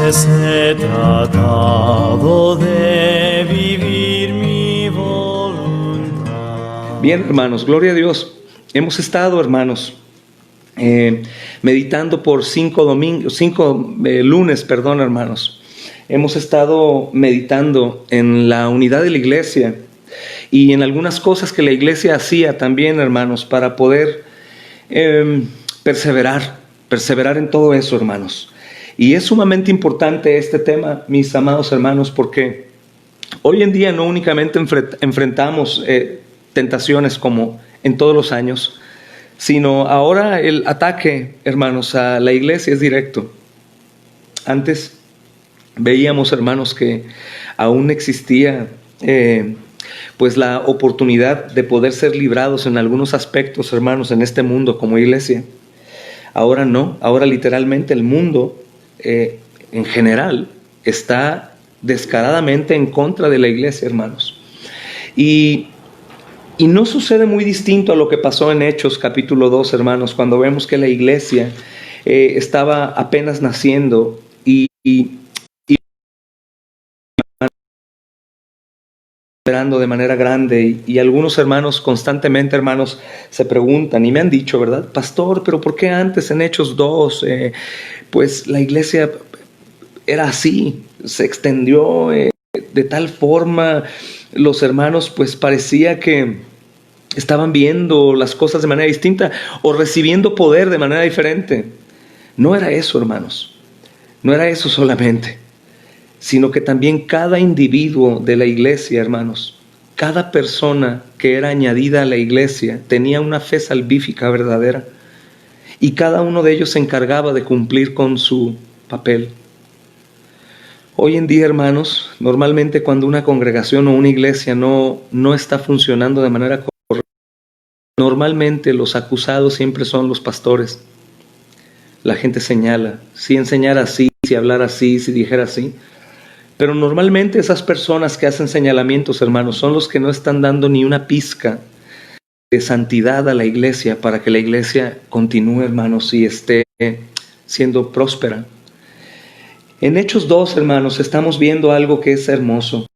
pues he tratado de vivir mi voluntad. Bien, hermanos, gloria a Dios. Hemos estado, hermanos, meditando por 5 lunes, hermanos. Hemos estado meditando en la unidad de la iglesia y en algunas cosas que la iglesia hacía también, hermanos, para poder perseverar en todo eso, hermanos. Y es sumamente importante este tema, mis amados hermanos, porque hoy en día no únicamente enfrentamos tentaciones como en todos los años, sino ahora el ataque, hermanos, a la iglesia es directo. Antes veíamos, hermanos, que aún existía pues la oportunidad de poder ser librados en algunos aspectos, hermanos, en este mundo como iglesia. Ahora no, ahora literalmente el mundo en general está descaradamente en contra de la iglesia, hermanos. Y no sucede muy distinto a lo que pasó en Hechos capítulo 2, hermanos, cuando vemos que la iglesia estaba apenas naciendo y esperando de manera grande, y algunos hermanos constantemente, hermanos, se preguntan y me han dicho, ¿verdad? Pastor, pero ¿por qué antes en Hechos 2 pues la iglesia era así, se extendió de tal forma, los hermanos pues parecía que estaban viendo las cosas de manera distinta o recibiendo poder de manera diferente? No era eso, hermanos, no era eso solamente, sino que también cada individuo de la iglesia, hermanos, cada persona que era añadida a la iglesia tenía una fe salvífica verdadera, y cada uno de ellos se encargaba de cumplir con su papel. Hoy en día, hermanos, normalmente cuando una congregación o una iglesia no está funcionando de manera correcta, normalmente los acusados siempre son los pastores. La gente señala, si enseñara así, si hablara así, si dijera así. Pero normalmente esas personas que hacen señalamientos, hermanos, son los que no están dando ni una pizca de santidad a la iglesia para que la iglesia continúe, hermanos, y esté siendo próspera. En Hechos 2, hermanos, estamos viendo algo que es hermoso.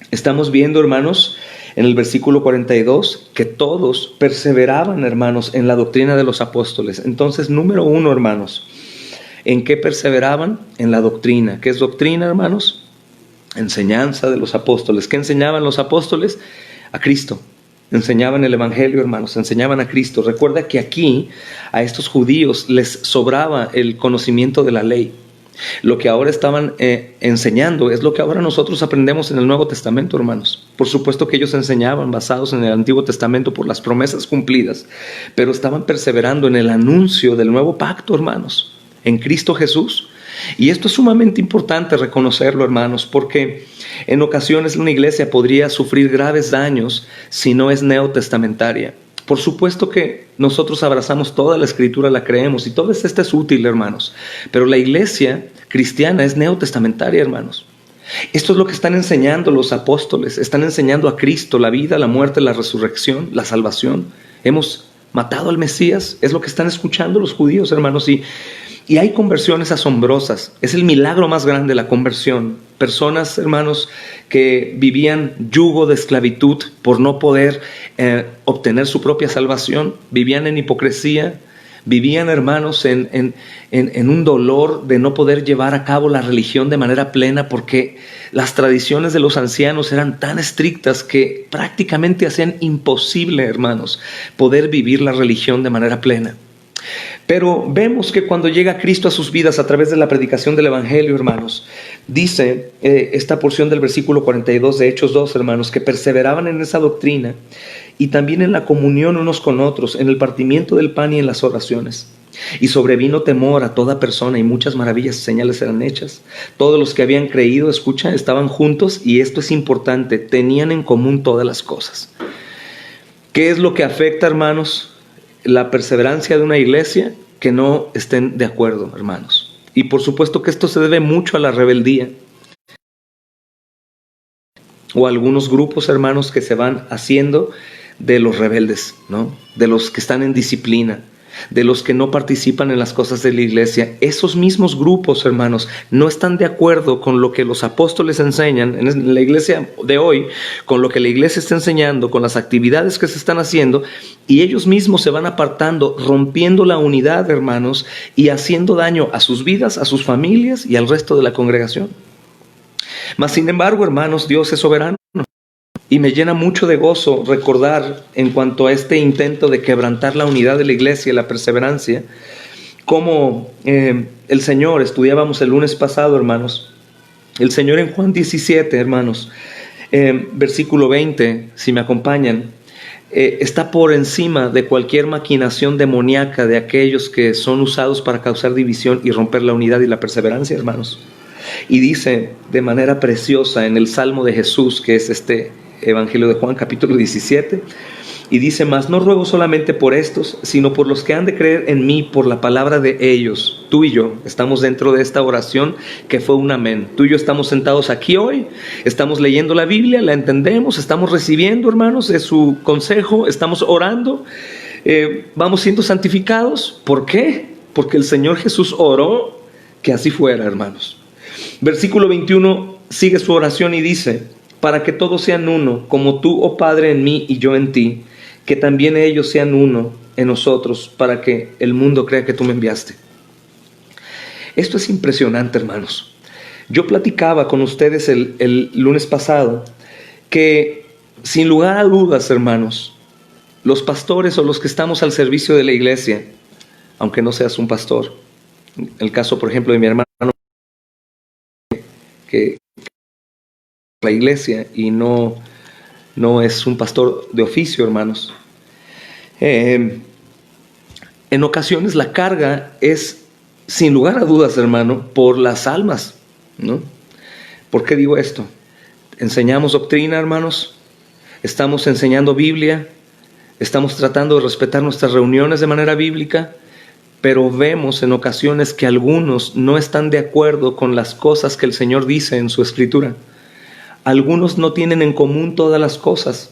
Estamos viendo, hermanos, en el versículo 42, que todos perseveraban, hermanos, en la doctrina de los apóstoles. Entonces, número 1, hermanos, ¿en qué perseveraban? En la doctrina. ¿Qué es doctrina, hermanos? Enseñanza de los apóstoles. ¿Qué enseñaban los apóstoles? A Cristo. Enseñaban el evangelio, hermanos, enseñaban a Cristo. Recuerda que aquí a estos judíos les sobraba el conocimiento de la ley. Lo que ahora estaban enseñando es lo que ahora nosotros aprendemos en el Nuevo Testamento, hermanos. Por supuesto que ellos enseñaban basados en el Antiguo Testamento por las promesas cumplidas, pero estaban perseverando en el anuncio del nuevo pacto, hermanos, en Cristo Jesús. Y esto es sumamente importante reconocerlo, hermanos, porque en ocasiones una iglesia podría sufrir graves daños si no es neotestamentaria. Por supuesto que nosotros abrazamos toda la Escritura, la creemos, y todo esto es útil, hermanos. Pero la iglesia cristiana es neotestamentaria, hermanos. Esto es lo que están enseñando los apóstoles. Están enseñando a Cristo, la vida, la muerte, la resurrección, la salvación. Hemos matado al Mesías. Es lo que están escuchando los judíos, hermanos. Y hay conversiones asombrosas. Es el milagro más grande, la conversión. Personas, hermanos, que vivían yugo de esclavitud por no poder obtener su propia salvación. Vivían en hipocresía. Vivían, hermanos, en un dolor de no poder llevar a cabo la religión de manera plena, porque las tradiciones de los ancianos eran tan estrictas que prácticamente hacían imposible, hermanos, poder vivir la religión de manera plena. Pero vemos que cuando llega Cristo a sus vidas a través de la predicación del Evangelio, hermanos, dice esta porción del versículo 42 de Hechos 2, hermanos, que perseveraban en esa doctrina y también en la comunión unos con otros, en el partimiento del pan y en las oraciones. Y sobrevino temor a toda persona y muchas maravillas y señales eran hechas. Todos los que habían creído, escucha, estaban juntos, y esto es importante, tenían en común todas las cosas. ¿Qué es lo que afecta, hermanos, la perseverancia de una iglesia? Que no estén de acuerdo, hermanos. Y por supuesto que esto se debe mucho a la rebeldía, o a algunos grupos, hermanos, que se van haciendo de los rebeldes, ¿no? De los que están en disciplina. de los que no participan en las cosas de la iglesia. Esos mismos grupos, hermanos, no están de acuerdo con lo que los apóstoles enseñan en la iglesia de hoy, con lo que la iglesia está enseñando, con las actividades que se están haciendo, y ellos mismos se van apartando, rompiendo la unidad, hermanos, y haciendo daño a sus vidas, a sus familias y al resto de la congregación. Mas, sin embargo, hermanos, Dios es soberano. Y me llena mucho de gozo recordar en cuanto a este intento de quebrantar la unidad de la iglesia y la perseverancia, como el Señor, estudiábamos el lunes pasado, hermanos, el Señor en Juan 17, hermanos, versículo 20, si me acompañan, está por encima de cualquier maquinación demoníaca de aquellos que son usados para causar división y romper la unidad y la perseverancia, hermanos. Y dice de manera preciosa en el Salmo de Jesús, que es este Evangelio de Juan, capítulo 17, y dice: mas no ruego solamente por estos, sino por los que han de creer en mí por la palabra de ellos. Tú y yo estamos dentro de esta oración que fue un amén. Tú y yo estamos sentados aquí hoy, estamos leyendo la Biblia, la entendemos, estamos recibiendo, hermanos, de su consejo, estamos orando, vamos siendo santificados. ¿Por qué? Porque el Señor Jesús oró que así fuera, hermanos. Versículo 21 sigue su oración y dice: para que todos sean uno, como tú, oh Padre, en mí y yo en ti, que también ellos sean uno en nosotros, para que el mundo crea que tú me enviaste. Esto es impresionante, hermanos. Yo platicaba con ustedes el lunes pasado que, sin lugar a dudas, hermanos, los pastores o los que estamos al servicio de la iglesia, aunque no seas un pastor, el caso, por ejemplo, de mi hermano, que la iglesia y no es un pastor de oficio, hermanos. En ocasiones la carga es, sin lugar a dudas, hermano, por las almas, ¿no? ¿Por qué digo esto? Enseñamos doctrina, hermanos, estamos enseñando Biblia, estamos tratando de respetar nuestras reuniones de manera bíblica, pero vemos en ocasiones que algunos no están de acuerdo con las cosas que el Señor dice en su Escritura. Algunos no tienen en común todas las cosas.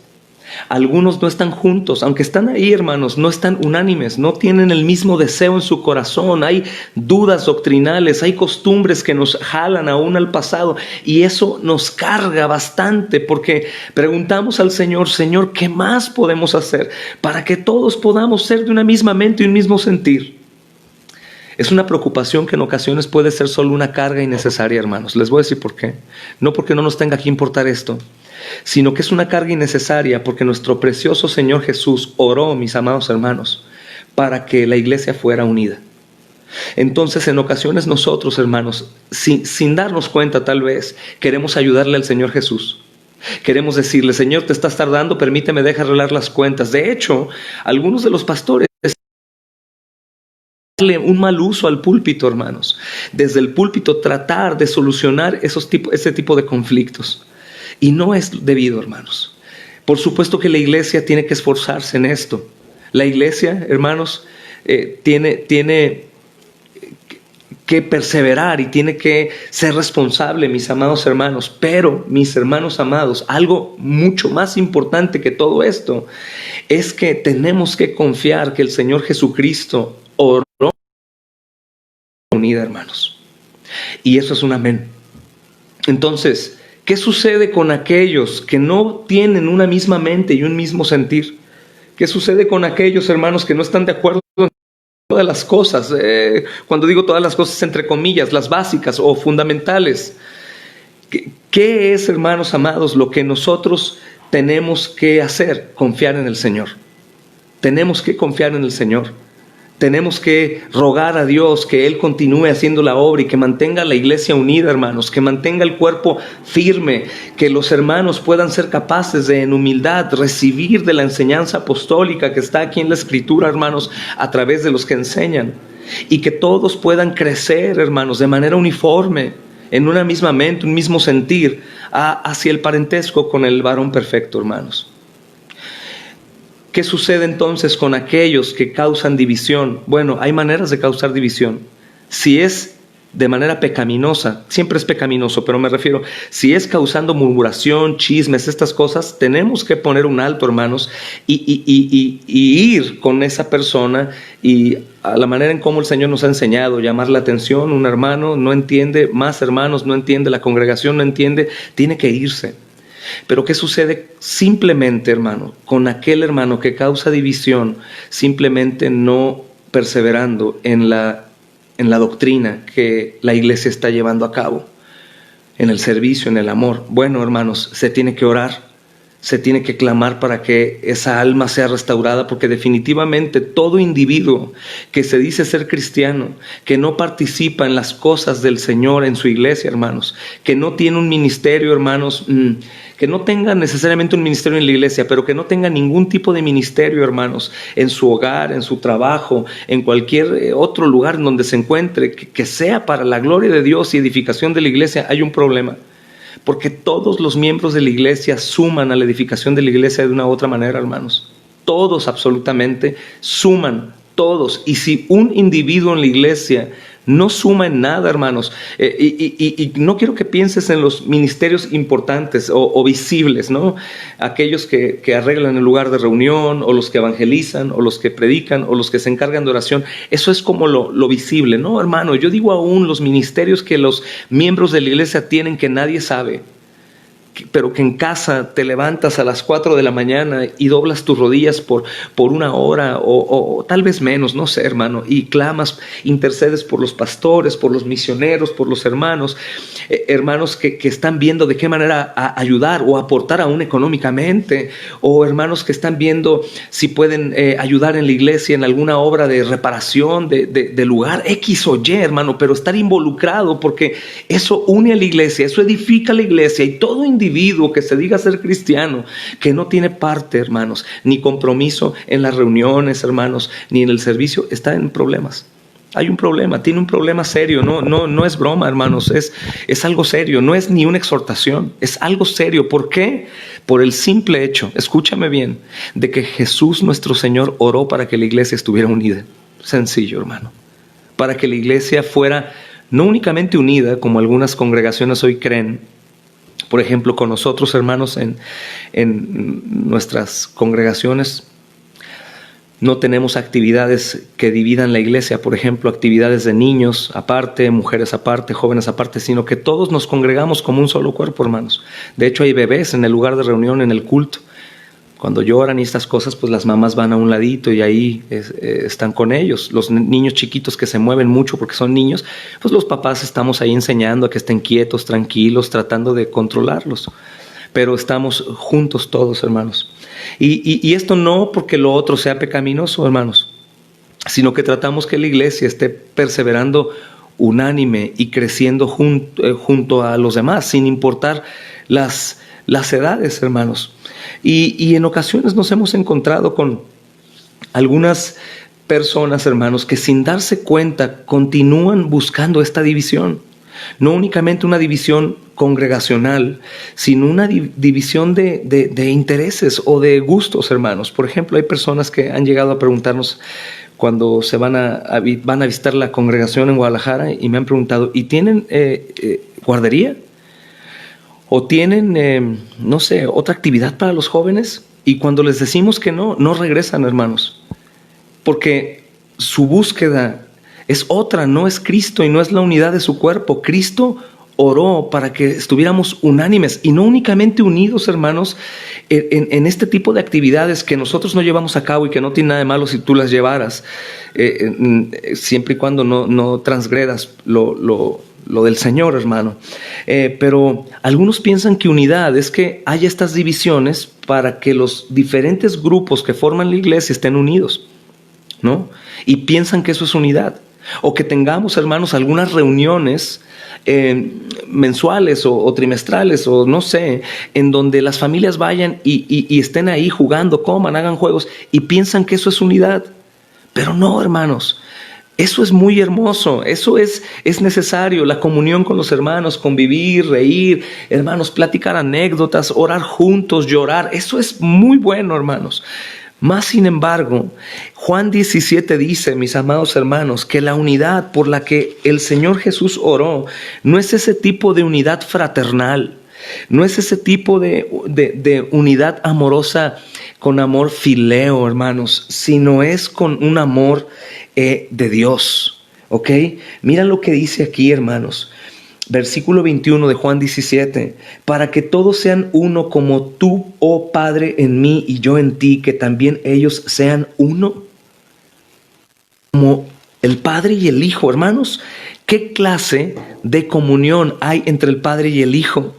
Algunos no están juntos, aunque están ahí, hermanos, no están unánimes, no tienen el mismo deseo en su corazón. Hay dudas doctrinales, hay costumbres que nos jalan aún al pasado, y eso nos carga bastante, porque preguntamos al Señor: Señor, ¿qué más podemos hacer para que todos podamos ser de una misma mente y un mismo sentir? Es una preocupación que en ocasiones puede ser solo una carga innecesaria, hermanos. Les voy a decir por qué. No porque no nos tenga que importar esto, sino que es una carga innecesaria porque nuestro precioso Señor Jesús oró, mis amados hermanos, para que la iglesia fuera unida. Entonces, en ocasiones nosotros, hermanos, sin darnos cuenta tal vez, queremos ayudarle al Señor Jesús. Queremos decirle: Señor, te estás tardando, permíteme, deja arreglar las cuentas. De hecho, algunos de los pastores darle un mal uso al púlpito, hermanos. Desde el púlpito tratar de solucionar ese tipo de conflictos. Y no es debido, hermanos. Por supuesto que la iglesia tiene que esforzarse en esto. La iglesia, hermanos, tiene que perseverar y tiene que ser responsable, mis amados hermanos. Pero, mis hermanos amados, algo mucho más importante que todo esto es que tenemos que confiar que el Señor Jesucristo oró unida, hermanos. Y eso es un amén. Entonces, ¿qué sucede con aquellos que no tienen una misma mente y un mismo sentir? ¿Qué sucede con aquellos, hermanos, que no están de acuerdo en todas las cosas? Cuando digo todas las cosas, entre comillas, las básicas o fundamentales. ¿Qué es, hermanos amados, lo que nosotros tenemos que hacer? Confiar en el Señor. Tenemos que confiar en el Señor. Tenemos que rogar a Dios que Él continúe haciendo la obra y que mantenga la iglesia unida, hermanos, que mantenga el cuerpo firme, que los hermanos puedan ser capaces de, en humildad, recibir de la enseñanza apostólica que está aquí en la Escritura, hermanos, a través de los que enseñan, y que todos puedan crecer, hermanos, de manera uniforme, en una misma mente, un mismo sentir, hacia el parentesco con el varón perfecto, hermanos. ¿Qué sucede entonces con aquellos que causan división? Bueno, hay maneras de causar división. Si es de manera pecaminosa, siempre es pecaminoso, pero me refiero, si es causando murmuración, chismes, estas cosas, tenemos que poner un alto, hermanos, y ir con esa persona y a la manera en cómo el Señor nos ha enseñado, llamar la atención. Un hermano no entiende, más hermanos no entiende, la congregación no entiende, tiene que irse. Pero ¿qué sucede simplemente, hermano, con aquel hermano que causa división, simplemente no perseverando en la doctrina que la iglesia está llevando a cabo, en el servicio, en el amor? Bueno, hermanos, se tiene que orar, se tiene que clamar para que esa alma sea restaurada, porque definitivamente todo individuo que se dice ser cristiano, que no participa en las cosas del Señor en su iglesia, hermanos, que no tiene un ministerio, hermanos, que no tenga necesariamente un ministerio en la iglesia, pero que no tenga ningún tipo de ministerio, hermanos, en su hogar, en su trabajo, en cualquier otro lugar en donde se encuentre, que sea para la gloria de Dios y edificación de la iglesia, hay un problema. Porque todos los miembros de la iglesia suman a la edificación de la iglesia de una u otra manera, hermanos. Todos absolutamente suman, todos. Y si un individuo en la iglesia no suma en nada, hermanos, y no quiero que pienses en los ministerios importantes o visibles, ¿no? Aquellos que arreglan el lugar de reunión, o los que evangelizan, o los que predican, o los que se encargan de oración. Eso es como lo visible, ¿no, hermano? Yo digo aún los ministerios que los miembros de la iglesia tienen que nadie sabe, pero que en casa te levantas a las 4 de la mañana y doblas tus rodillas por una hora o tal vez menos, no sé, hermano, y clamas, intercedes por los pastores, por los misioneros, por los hermanos, hermanos que están viendo de qué manera ayudar o aportar aún económicamente, o hermanos que están viendo si pueden ayudar en la iglesia en alguna obra de reparación de lugar X o Y, hermano, pero estar involucrado, porque eso une a la iglesia, eso edifica a la iglesia. Y todo individuo que se diga ser cristiano, que no tiene parte, hermanos, ni compromiso en las reuniones, hermanos, ni en el servicio, está en problemas. Hay un problema, tiene un problema serio, no es broma, hermanos, es algo serio, no es ni una exhortación, es algo serio. ¿Por qué? Por el simple hecho, escúchame bien, de que Jesús nuestro Señor oró para que la iglesia estuviera unida. Sencillo, hermano. Para que la iglesia fuera no únicamente unida, como algunas congregaciones hoy creen. Por ejemplo, con nosotros, hermanos, en nuestras congregaciones no tenemos actividades que dividan la iglesia, por ejemplo, actividades de niños aparte, mujeres aparte, jóvenes aparte, sino que todos nos congregamos como un solo cuerpo, hermanos. De hecho, hay bebés en el lugar de reunión, en el culto. Cuando lloran y estas cosas, pues las mamás van a un ladito y ahí están con ellos. Los niños chiquitos que se mueven mucho porque son niños, pues los papás estamos ahí enseñando a que estén quietos, tranquilos, tratando de controlarlos. Pero estamos juntos todos, hermanos. Y esto no porque lo otro sea pecaminoso, hermanos, sino que tratamos que la iglesia esté perseverando unánime y creciendo junto a los demás, sin importar las edades, hermanos. Y en ocasiones nos hemos encontrado con algunas personas, hermanos, que sin darse cuenta continúan buscando esta división. No únicamente una división congregacional, sino una división de intereses o de gustos, hermanos. Por ejemplo, hay personas que han llegado a preguntarnos cuando se van a visitar la congregación en Guadalajara, y me han preguntado, ¿y tienen guardería? ¿O tienen, no sé, otra actividad para los jóvenes? Y cuando les decimos que no regresan, hermanos, porque su búsqueda es otra, no es Cristo y no es la unidad de su cuerpo. Cristo oró para que estuviéramos unánimes y no únicamente unidos, hermanos, en este tipo de actividades que nosotros no llevamos a cabo y que no tiene nada de malo si tú las llevaras, siempre y cuando no transgredas lo del Señor, hermano. Pero algunos piensan que unidad es que haya estas divisiones para que los diferentes grupos que forman la iglesia estén unidos, ¿no? Y piensan que eso es unidad. O que tengamos, hermanos, algunas reuniones mensuales o trimestrales, o no sé, en donde las familias vayan y estén ahí jugando, coman, hagan juegos, y piensan que eso es unidad. Pero no, hermanos. Eso es muy hermoso, eso es necesario, la comunión con los hermanos, convivir, reír, hermanos, platicar anécdotas, orar juntos, llorar, eso es muy bueno, hermanos. Más sin embargo, Juan 17 dice, mis amados hermanos, que la unidad por la que el Señor Jesús oró no es ese tipo de unidad fraternal, no es ese tipo de unidad amorosa con amor fileo, hermanos, sino es con un amor de Dios. ¿Ok? Mira lo que dice aquí, hermanos. Versículo 21 de Juan 17, para que todos sean uno como tú, oh Padre, en mí y yo en ti, que también ellos sean uno. Como el Padre y el Hijo, hermanos, ¿qué clase de comunión hay entre el Padre y el Hijo?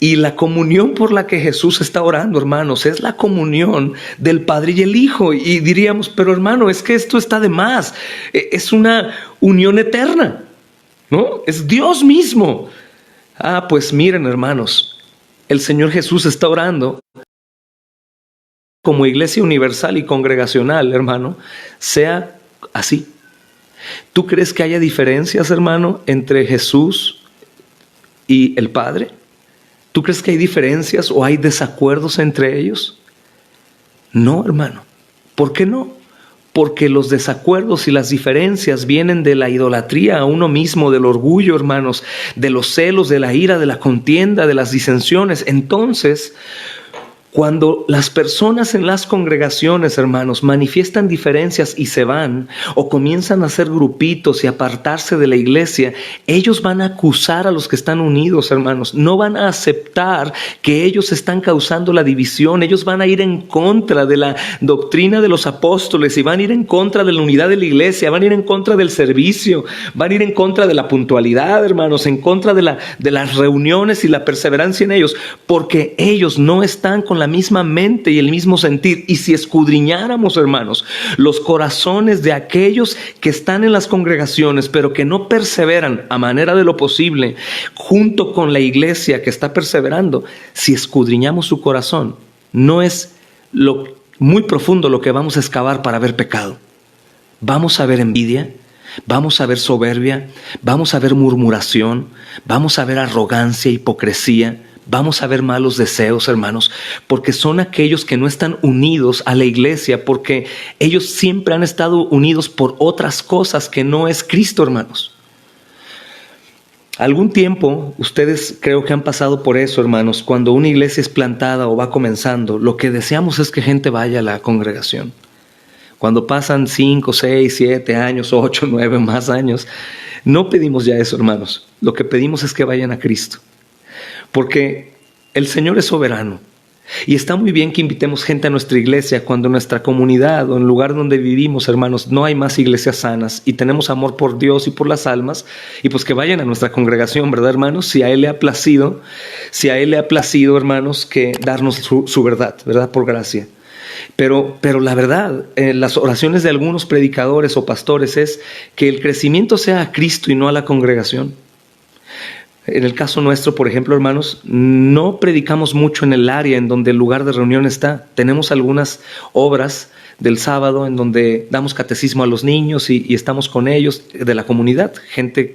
Y la comunión por la que Jesús está orando, hermanos, es la comunión del Padre y el Hijo. Y diríamos, pero hermano, es que esto está de más. Es una unión eterna, ¿no? Es Dios mismo. Pues miren, hermanos, el Señor Jesús está orando como iglesia universal y congregacional, hermano, sea así. ¿Tú crees que haya diferencias, hermano, entre Jesús y el Padre? ¿Tú crees que hay diferencias o hay desacuerdos entre ellos? No, hermano. ¿Por qué no? Porque los desacuerdos y las diferencias vienen de la idolatría a uno mismo, del orgullo, hermanos, de los celos, de la ira, de la contienda, de las disensiones. Entonces, cuando las personas en las congregaciones, hermanos, manifiestan diferencias y se van, o comienzan a hacer grupitos y apartarse de la iglesia, ellos van a acusar a los que están unidos, hermanos. No van a aceptar que ellos están causando la división. Ellos van a ir en contra de la doctrina de los apóstoles y van a ir en contra de la unidad de la iglesia, van a ir en contra del servicio, van a ir en contra de la puntualidad, hermanos, en contra de las reuniones y la perseverancia en ellos, porque ellos no están con la misma mente y el mismo sentir. Y si escudriñáramos, hermanos, los corazones de aquellos que están en las congregaciones pero que no perseveran a manera de lo posible junto con la iglesia que está perseverando, si escudriñamos su corazón, no es muy profundo lo que vamos a excavar para ver pecado. Vamos a ver envidia, vamos a ver soberbia, vamos a ver murmuración, vamos a ver arrogancia, hipocresía. Vamos a ver malos deseos, hermanos, porque son aquellos que no están unidos a la iglesia, porque ellos siempre han estado unidos por otras cosas que no es Cristo, hermanos. Algún tiempo, ustedes creo que han pasado por eso, hermanos, cuando una iglesia es plantada o va comenzando, lo que deseamos es que gente vaya a la congregación. Cuando pasan 5, 6, 7 años, 8, 9 más años, no pedimos ya eso, hermanos. Lo que pedimos es que vayan a Cristo. Porque el Señor es soberano y está muy bien que invitemos gente a nuestra iglesia cuando en nuestra comunidad o en el lugar donde vivimos, hermanos, no hay más iglesias sanas y tenemos amor por Dios y por las almas, y pues que vayan a nuestra congregación, ¿verdad, hermanos? Si a Él le ha placido, hermanos, que darnos su verdad, ¿verdad? Por gracia. Pero la verdad, las oraciones de algunos predicadores o pastores es que el crecimiento sea a Cristo y no a la congregación. En el caso nuestro, por ejemplo, hermanos, no predicamos mucho en el área en donde el lugar de reunión está. Tenemos algunas obras del sábado en donde damos catecismo a los niños y estamos con ellos de la comunidad. Gente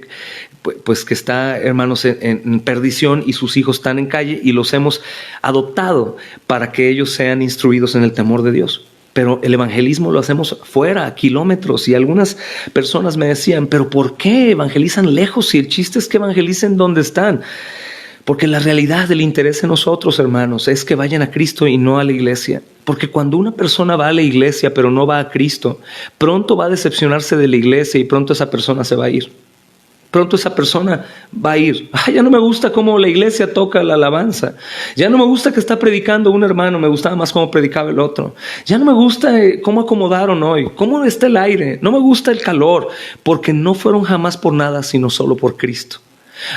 pues que está, hermanos, en perdición y sus hijos están en calle y los hemos adoptado para que ellos sean instruidos en el temor de Dios. Pero el evangelismo lo hacemos fuera, a kilómetros, y algunas personas me decían, ¿pero por qué evangelizan lejos si el chiste es que evangelicen donde están? Porque la realidad del interés en nosotros, hermanos, es que vayan a Cristo y no a la iglesia. Porque cuando una persona va a la iglesia pero no va a Cristo, pronto va a decepcionarse de la iglesia y pronto esa persona se va a ir. Pronto esa persona va a ir. Ya no me gusta cómo la iglesia toca la alabanza. Ya no me gusta que está predicando un hermano. Me gustaba más cómo predicaba el otro. Ya no me gusta cómo acomodaron hoy. Cómo está el aire. No me gusta el calor. Porque no fueron jamás por nada, sino solo por Cristo.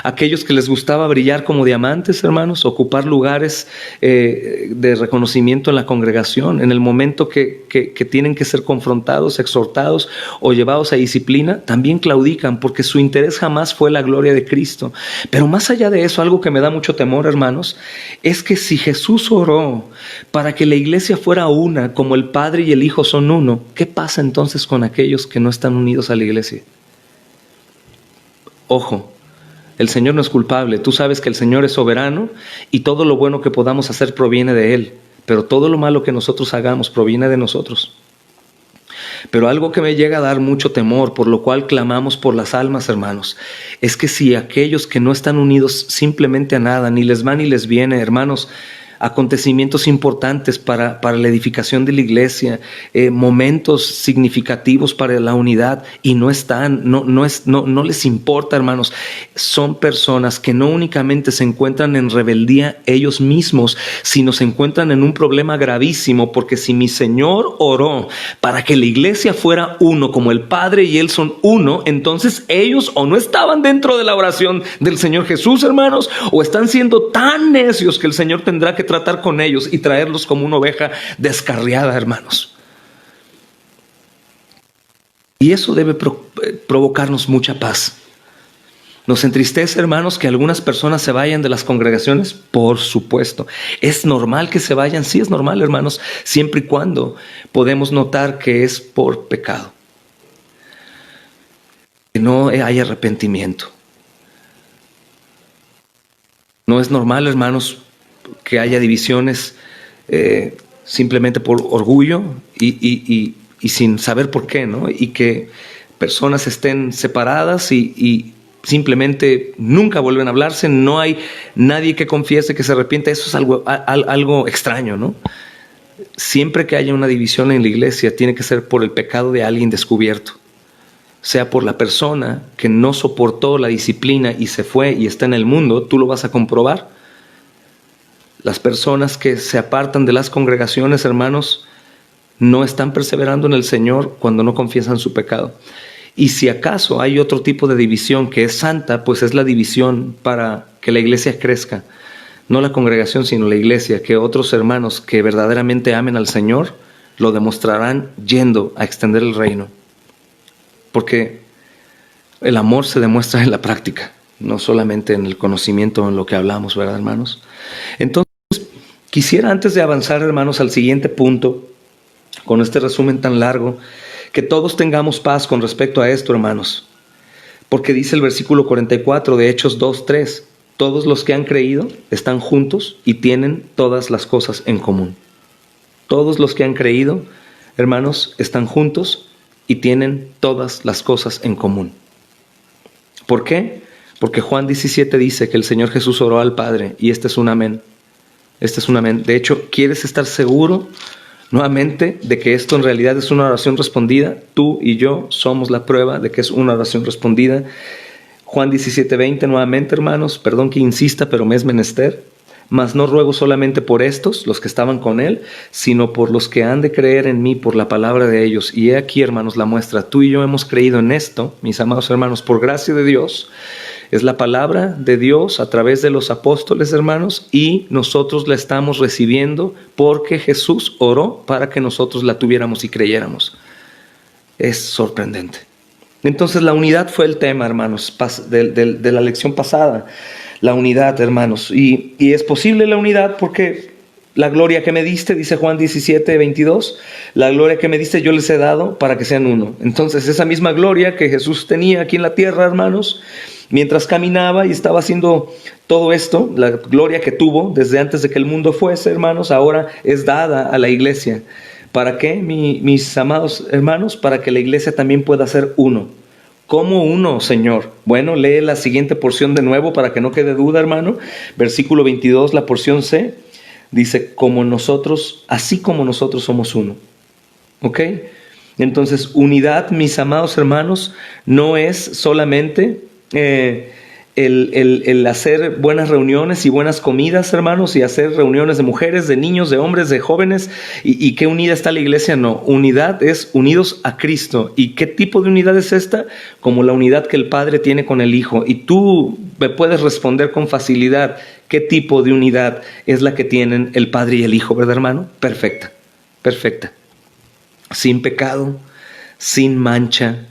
Aquellos que les gustaba brillar como diamantes, hermanos, ocupar lugares de reconocimiento en la congregación, en el momento que tienen que ser confrontados, exhortados o llevados a disciplina, también claudican porque su interés jamás fue la gloria de Cristo. Pero más allá de eso, algo que me da mucho temor, hermanos, es que si Jesús oró para que la iglesia fuera una, como el Padre y el Hijo son uno, ¿qué pasa entonces con aquellos que no están unidos a la iglesia? Ojo. El Señor no es culpable. Tú sabes que el Señor es soberano y todo lo bueno que podamos hacer proviene de Él. pero todo lo malo que nosotros hagamos proviene de nosotros. Pero algo que me llega a dar mucho temor, por lo cual clamamos por las almas, hermanos, es que si aquellos que no están unidos simplemente a nada, ni les va ni les viene, hermanos, acontecimientos importantes para la edificación de la iglesia, momentos significativos para la unidad, y no están, no les importa, hermanos. Son personas que no únicamente se encuentran en rebeldía ellos mismos, sino se encuentran en un problema gravísimo, porque si mi Señor oró para que la iglesia fuera uno, como el Padre y Él son uno, entonces ellos o no estaban dentro de la oración del Señor Jesús, hermanos, o están siendo tan necios que el Señor tendrá que tratar con ellos y traerlos como una oveja descarriada, hermanos. Y eso debe provocarnos mucha paz. ¿Nos entristece, hermanos, que algunas personas se vayan de las congregaciones? Por supuesto. ¿Es normal que se vayan? Sí, es normal, hermanos, siempre y cuando podemos notar que es por pecado, que no hay arrepentimiento. No es normal, hermanos, que haya divisiones simplemente por orgullo y sin saber por qué, ¿no? Y que personas estén separadas y simplemente nunca vuelven a hablarse, no hay nadie que confiese que se arrepienta. Eso es algo extraño, ¿no? Siempre que haya una división en la iglesia, tiene que ser por el pecado de alguien descubierto, sea por la persona que no soportó la disciplina y se fue y está en el mundo. Tú lo vas a comprobar. Las personas que se apartan de las congregaciones, hermanos, no están perseverando en el Señor cuando no confiesan su pecado. Y si acaso hay otro tipo de división que es santa, pues es la división para que la iglesia crezca. No la congregación, sino la iglesia, que otros hermanos que verdaderamente amen al Señor lo demostrarán yendo a extender el reino. Porque el amor se demuestra en la práctica, no solamente en el conocimiento, en lo que hablamos, ¿verdad, hermanos? Entonces, quisiera, antes de avanzar, hermanos, al siguiente punto, con este resumen tan largo, que todos tengamos paz con respecto a esto, hermanos. Porque dice el versículo 44 de Hechos 2:3, todos los que han creído están juntos y tienen todas las cosas en común. Todos los que han creído, hermanos, están juntos y tienen todas las cosas en común. ¿Por qué? Porque Juan 17 dice que el Señor Jesús oró al Padre, y este es un amén. Este es un amén. De hecho, ¿quieres estar seguro nuevamente de que esto en realidad es una oración respondida? Tú y yo somos la prueba de que es una oración respondida. Juan 17:20 nuevamente, hermanos, perdón que insista, pero me es menester. Mas no ruego solamente por estos, los que estaban con él, sino por los que han de creer en mí por la palabra de ellos. Y he aquí, hermanos, la muestra. Tú y yo hemos creído en esto, mis amados hermanos, por gracia de Dios. Es la palabra de Dios a través de los apóstoles, hermanos, y nosotros la estamos recibiendo porque Jesús oró para que nosotros la tuviéramos y creyéramos. Es sorprendente. Entonces, la unidad fue el tema, hermanos, de la lección pasada. La unidad, hermanos. Y es posible la unidad porque la gloria que me diste, dice Juan 17:22, la gloria que me diste yo les he dado para que sean uno. Entonces, esa misma gloria que Jesús tenía aquí en la tierra, hermanos, mientras caminaba y estaba haciendo todo esto, la gloria que tuvo desde antes de que el mundo fuese, hermanos, ahora es dada a la iglesia. ¿Para qué, mis amados hermanos? Para que la iglesia también pueda ser uno. ¿Cómo uno, Señor? Bueno, lee la siguiente porción de nuevo para que no quede duda, hermano. Versículo 22, la porción C, dice, como nosotros, así como nosotros somos uno. ¿Ok? Entonces, unidad, mis amados hermanos, no es solamente el hacer buenas reuniones y buenas comidas, hermanos, y hacer reuniones de mujeres, de niños, de hombres, de jóvenes, y qué unida está la iglesia. No, unidad es unidos a Cristo. ¿Y qué tipo de unidad es esta? Como la unidad que el Padre tiene con el Hijo. Y tú me puedes responder con facilidad qué tipo de unidad es la que tienen el Padre y el Hijo, ¿verdad, hermano? Perfecta, perfecta. Sin pecado, sin mancha.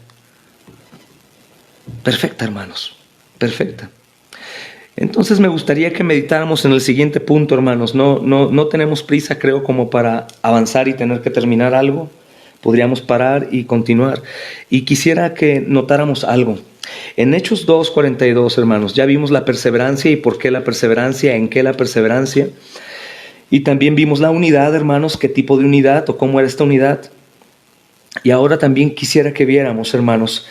Perfecta, hermanos. Perfecta. Entonces me gustaría que meditáramos en el siguiente punto, hermanos. No tenemos prisa, creo, como para avanzar y tener que terminar algo. Podríamos parar y continuar. Y quisiera que notáramos algo. En Hechos 2:42, hermanos, ya vimos la perseverancia y por qué la perseverancia, en qué la perseverancia. Y también vimos la unidad, hermanos, qué tipo de unidad o cómo era esta unidad. Y ahora también quisiera que viéramos, hermanos,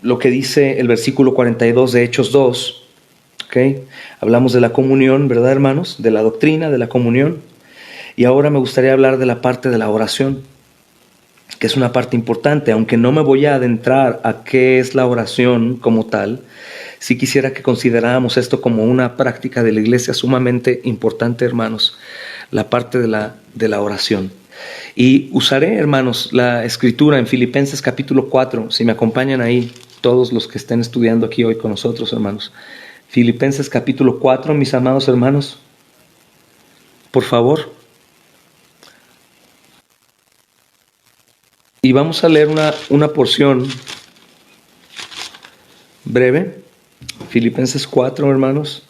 lo que dice el versículo 42 de Hechos 2. ¿Okay? Hablamos de la comunión, ¿verdad, hermanos? De la doctrina, de la comunión. Y ahora me gustaría hablar de la parte de la oración, que es una parte importante, aunque no me voy a adentrar a qué es la oración como tal. Sí quisiera que consideráramos esto como una práctica de la iglesia sumamente importante, hermanos, la parte de la oración. Y usaré, hermanos, la escritura en Filipenses capítulo 4, si me acompañan ahí, todos los que estén estudiando aquí hoy con nosotros, hermanos. Filipenses capítulo 4, mis amados hermanos, por favor. Y vamos a leer una porción breve. Filipenses 4, hermanos.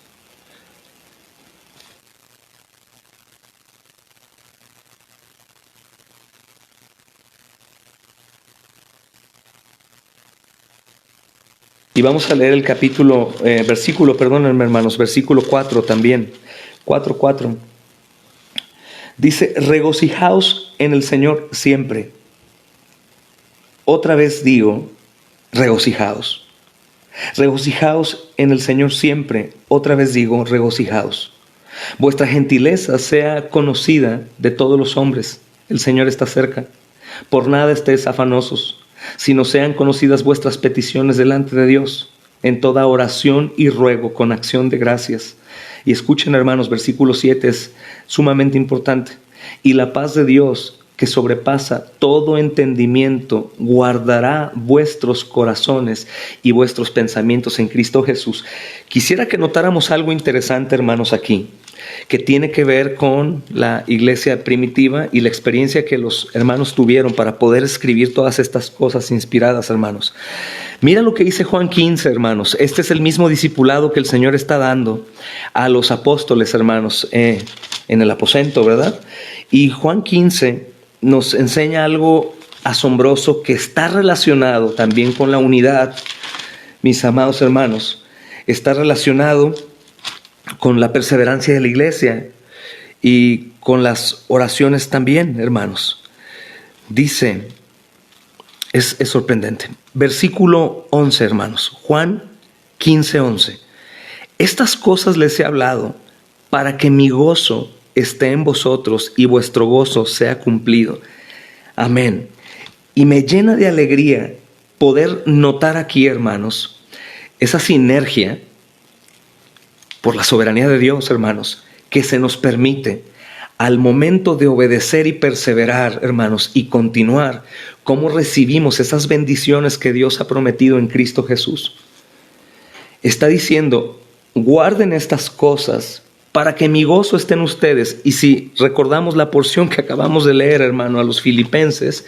Y vamos a leer el versículo 4 también. 4:4. Dice, regocijaos en el Señor siempre. Otra vez digo, regocijaos. Regocijaos en el Señor siempre. Otra vez digo, regocijaos. Vuestra gentileza sea conocida de todos los hombres. El Señor está cerca. Por nada estéis afanosos, sino sean conocidas vuestras peticiones delante de Dios, en toda oración y ruego con acción de gracias. Y escuchen, hermanos, versículo 7 es sumamente importante. Y la paz de Dios, que sobrepasa todo entendimiento, guardará vuestros corazones y vuestros pensamientos en Cristo Jesús. Quisiera que notáramos algo interesante, hermanos, aquí, que tiene que ver con la iglesia primitiva y la experiencia que los hermanos tuvieron para poder escribir todas estas cosas inspiradas, hermanos. Mira lo que dice Juan 15, hermanos. Este es el mismo discipulado que el Señor está dando a los apóstoles, hermanos, en el aposento, ¿verdad? Y Juan 15 nos enseña algo asombroso que está relacionado también con la unidad, mis amados hermanos. Está relacionado con la perseverancia de la iglesia y con las oraciones también, hermanos. Dice, es sorprendente. Versículo 11, hermanos. Juan 15:11. Estas cosas les he hablado para que mi gozo esté en vosotros y vuestro gozo sea cumplido. Amén. Y me llena de alegría poder notar aquí, hermanos, esa sinergia por la soberanía de Dios, hermanos, que se nos permite al momento de obedecer y perseverar, hermanos, y continuar, cómo recibimos esas bendiciones que Dios ha prometido en Cristo Jesús. Está diciendo, guarden estas cosas para que mi gozo esté en ustedes. Y si recordamos la porción que acabamos de leer, hermano, a los Filipenses,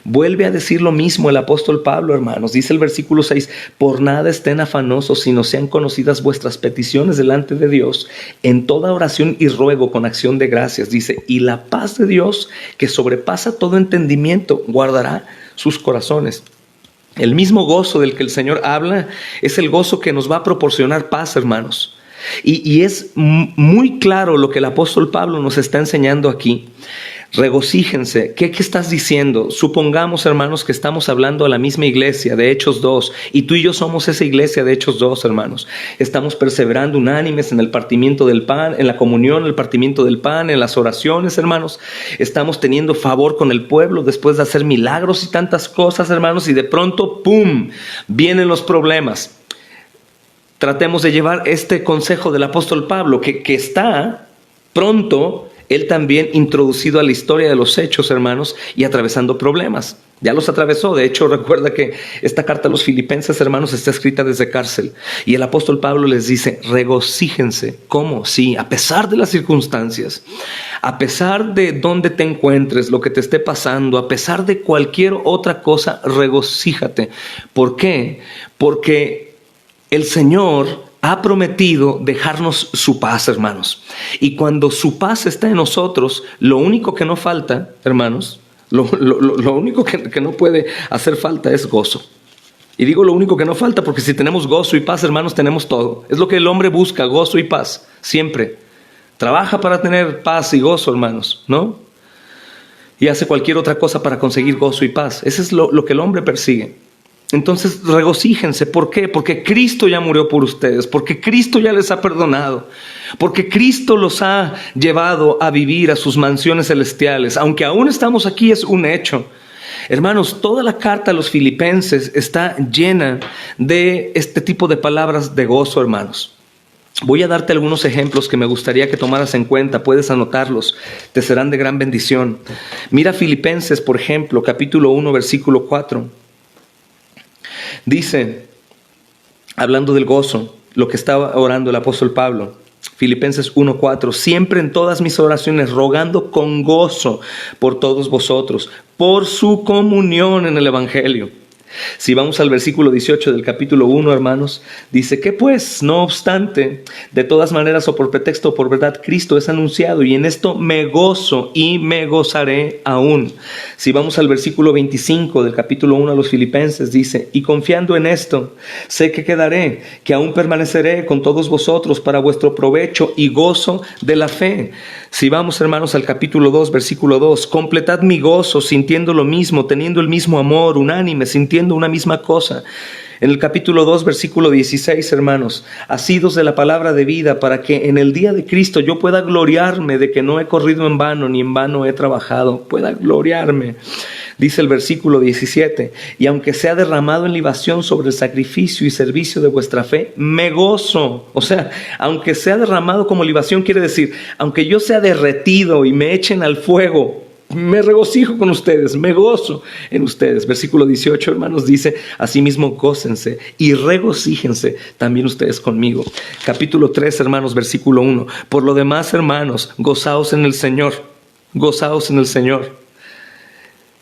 vuelve a decir lo mismo el apóstol Pablo, hermanos. Dice el versículo 6, por nada estén afanosos, sino sean conocidas vuestras peticiones delante de Dios, en toda oración y ruego con acción de gracias. Dice, y la paz de Dios, que sobrepasa todo entendimiento, guardará sus corazones. El mismo gozo del que el Señor habla es el gozo que nos va a proporcionar paz, hermanos. Y es muy claro lo que el apóstol Pablo nos está enseñando aquí. Regocíjense. ¿Qué estás diciendo? Supongamos, hermanos, que estamos hablando a la misma iglesia de Hechos 2 y tú y yo somos esa iglesia de Hechos 2, hermanos. Estamos perseverando unánimes en el partimiento del pan, en la comunión, el partimiento del pan, en las oraciones, hermanos. Estamos teniendo favor con el pueblo después de hacer milagros y tantas cosas, hermanos, y de pronto, ¡pum!, vienen los problemas. Tratemos de llevar este consejo del apóstol Pablo, que está pronto, él también introducido a la historia de los hechos, hermanos, y atravesando problemas. Ya los atravesó. De hecho, recuerda que esta carta a los Filipenses, hermanos, está escrita desde cárcel. Y el apóstol Pablo les dice, regocíjense. ¿Cómo? Sí, a pesar de las circunstancias, a pesar de donde te encuentres, lo que te esté pasando, a pesar de cualquier otra cosa, regocíjate. ¿Por qué? Porque el Señor ha prometido dejarnos su paz, hermanos. Y cuando su paz está en nosotros, lo único que no falta, hermanos, lo único que no puede hacer falta es gozo. Y digo lo único que no falta porque si tenemos gozo y paz, hermanos, tenemos todo. Es lo que el hombre busca, gozo y paz, siempre. Trabaja para tener paz y gozo, hermanos, ¿no? Y hace cualquier otra cosa para conseguir gozo y paz. Eso es lo que el hombre persigue. Entonces regocíjense. ¿Por qué? Porque Cristo ya murió por ustedes, porque Cristo ya les ha perdonado, porque Cristo los ha llevado a vivir a sus mansiones celestiales. Aunque aún estamos aquí, es un hecho. Hermanos, toda la carta a los filipenses está llena de este tipo de palabras de gozo, hermanos. Voy a darte algunos ejemplos que me gustaría que tomaras en cuenta. Puedes anotarlos, te serán de gran bendición. Mira Filipenses, por ejemplo, capítulo 1, versículo 4. Dice, hablando del gozo, lo que estaba orando el apóstol Pablo, Filipenses 1:4, siempre en todas mis oraciones rogando con gozo por todos vosotros, por su comunión en el Evangelio. Si vamos al versículo 18 del capítulo 1, hermanos, dice que pues, no obstante, de todas maneras o por pretexto o por verdad, Cristo es anunciado y en esto me gozo y me gozaré aún. Si vamos al versículo 25 del capítulo 1 a los Filipenses, dice, y confiando en esto, sé que quedaré, que aún permaneceré con todos vosotros para vuestro provecho y gozo de la fe. Si vamos, hermanos, al capítulo 2, versículo 2, completad mi gozo sintiendo lo mismo, teniendo el mismo amor, unánime, sintiendo una misma cosa. En el capítulo 2, versículo 16, hermanos, asidos de la palabra de vida, para que en el día de Cristo yo pueda gloriarme de que no he corrido en vano, ni en vano he trabajado, pueda gloriarme. Dice el versículo 17, y aunque sea derramado en libación sobre el sacrificio y servicio de vuestra fe, me gozo. O sea, aunque sea derramado como libación, quiere decir, aunque yo sea derretido y me echen al fuego, me regocijo con ustedes, me gozo en ustedes. Versículo 18, hermanos, dice, asimismo gócense y regocíjense también ustedes conmigo. Capítulo 3, hermanos, versículo 1, por lo demás, hermanos, gozaos en el Señor, gozaos en el Señor.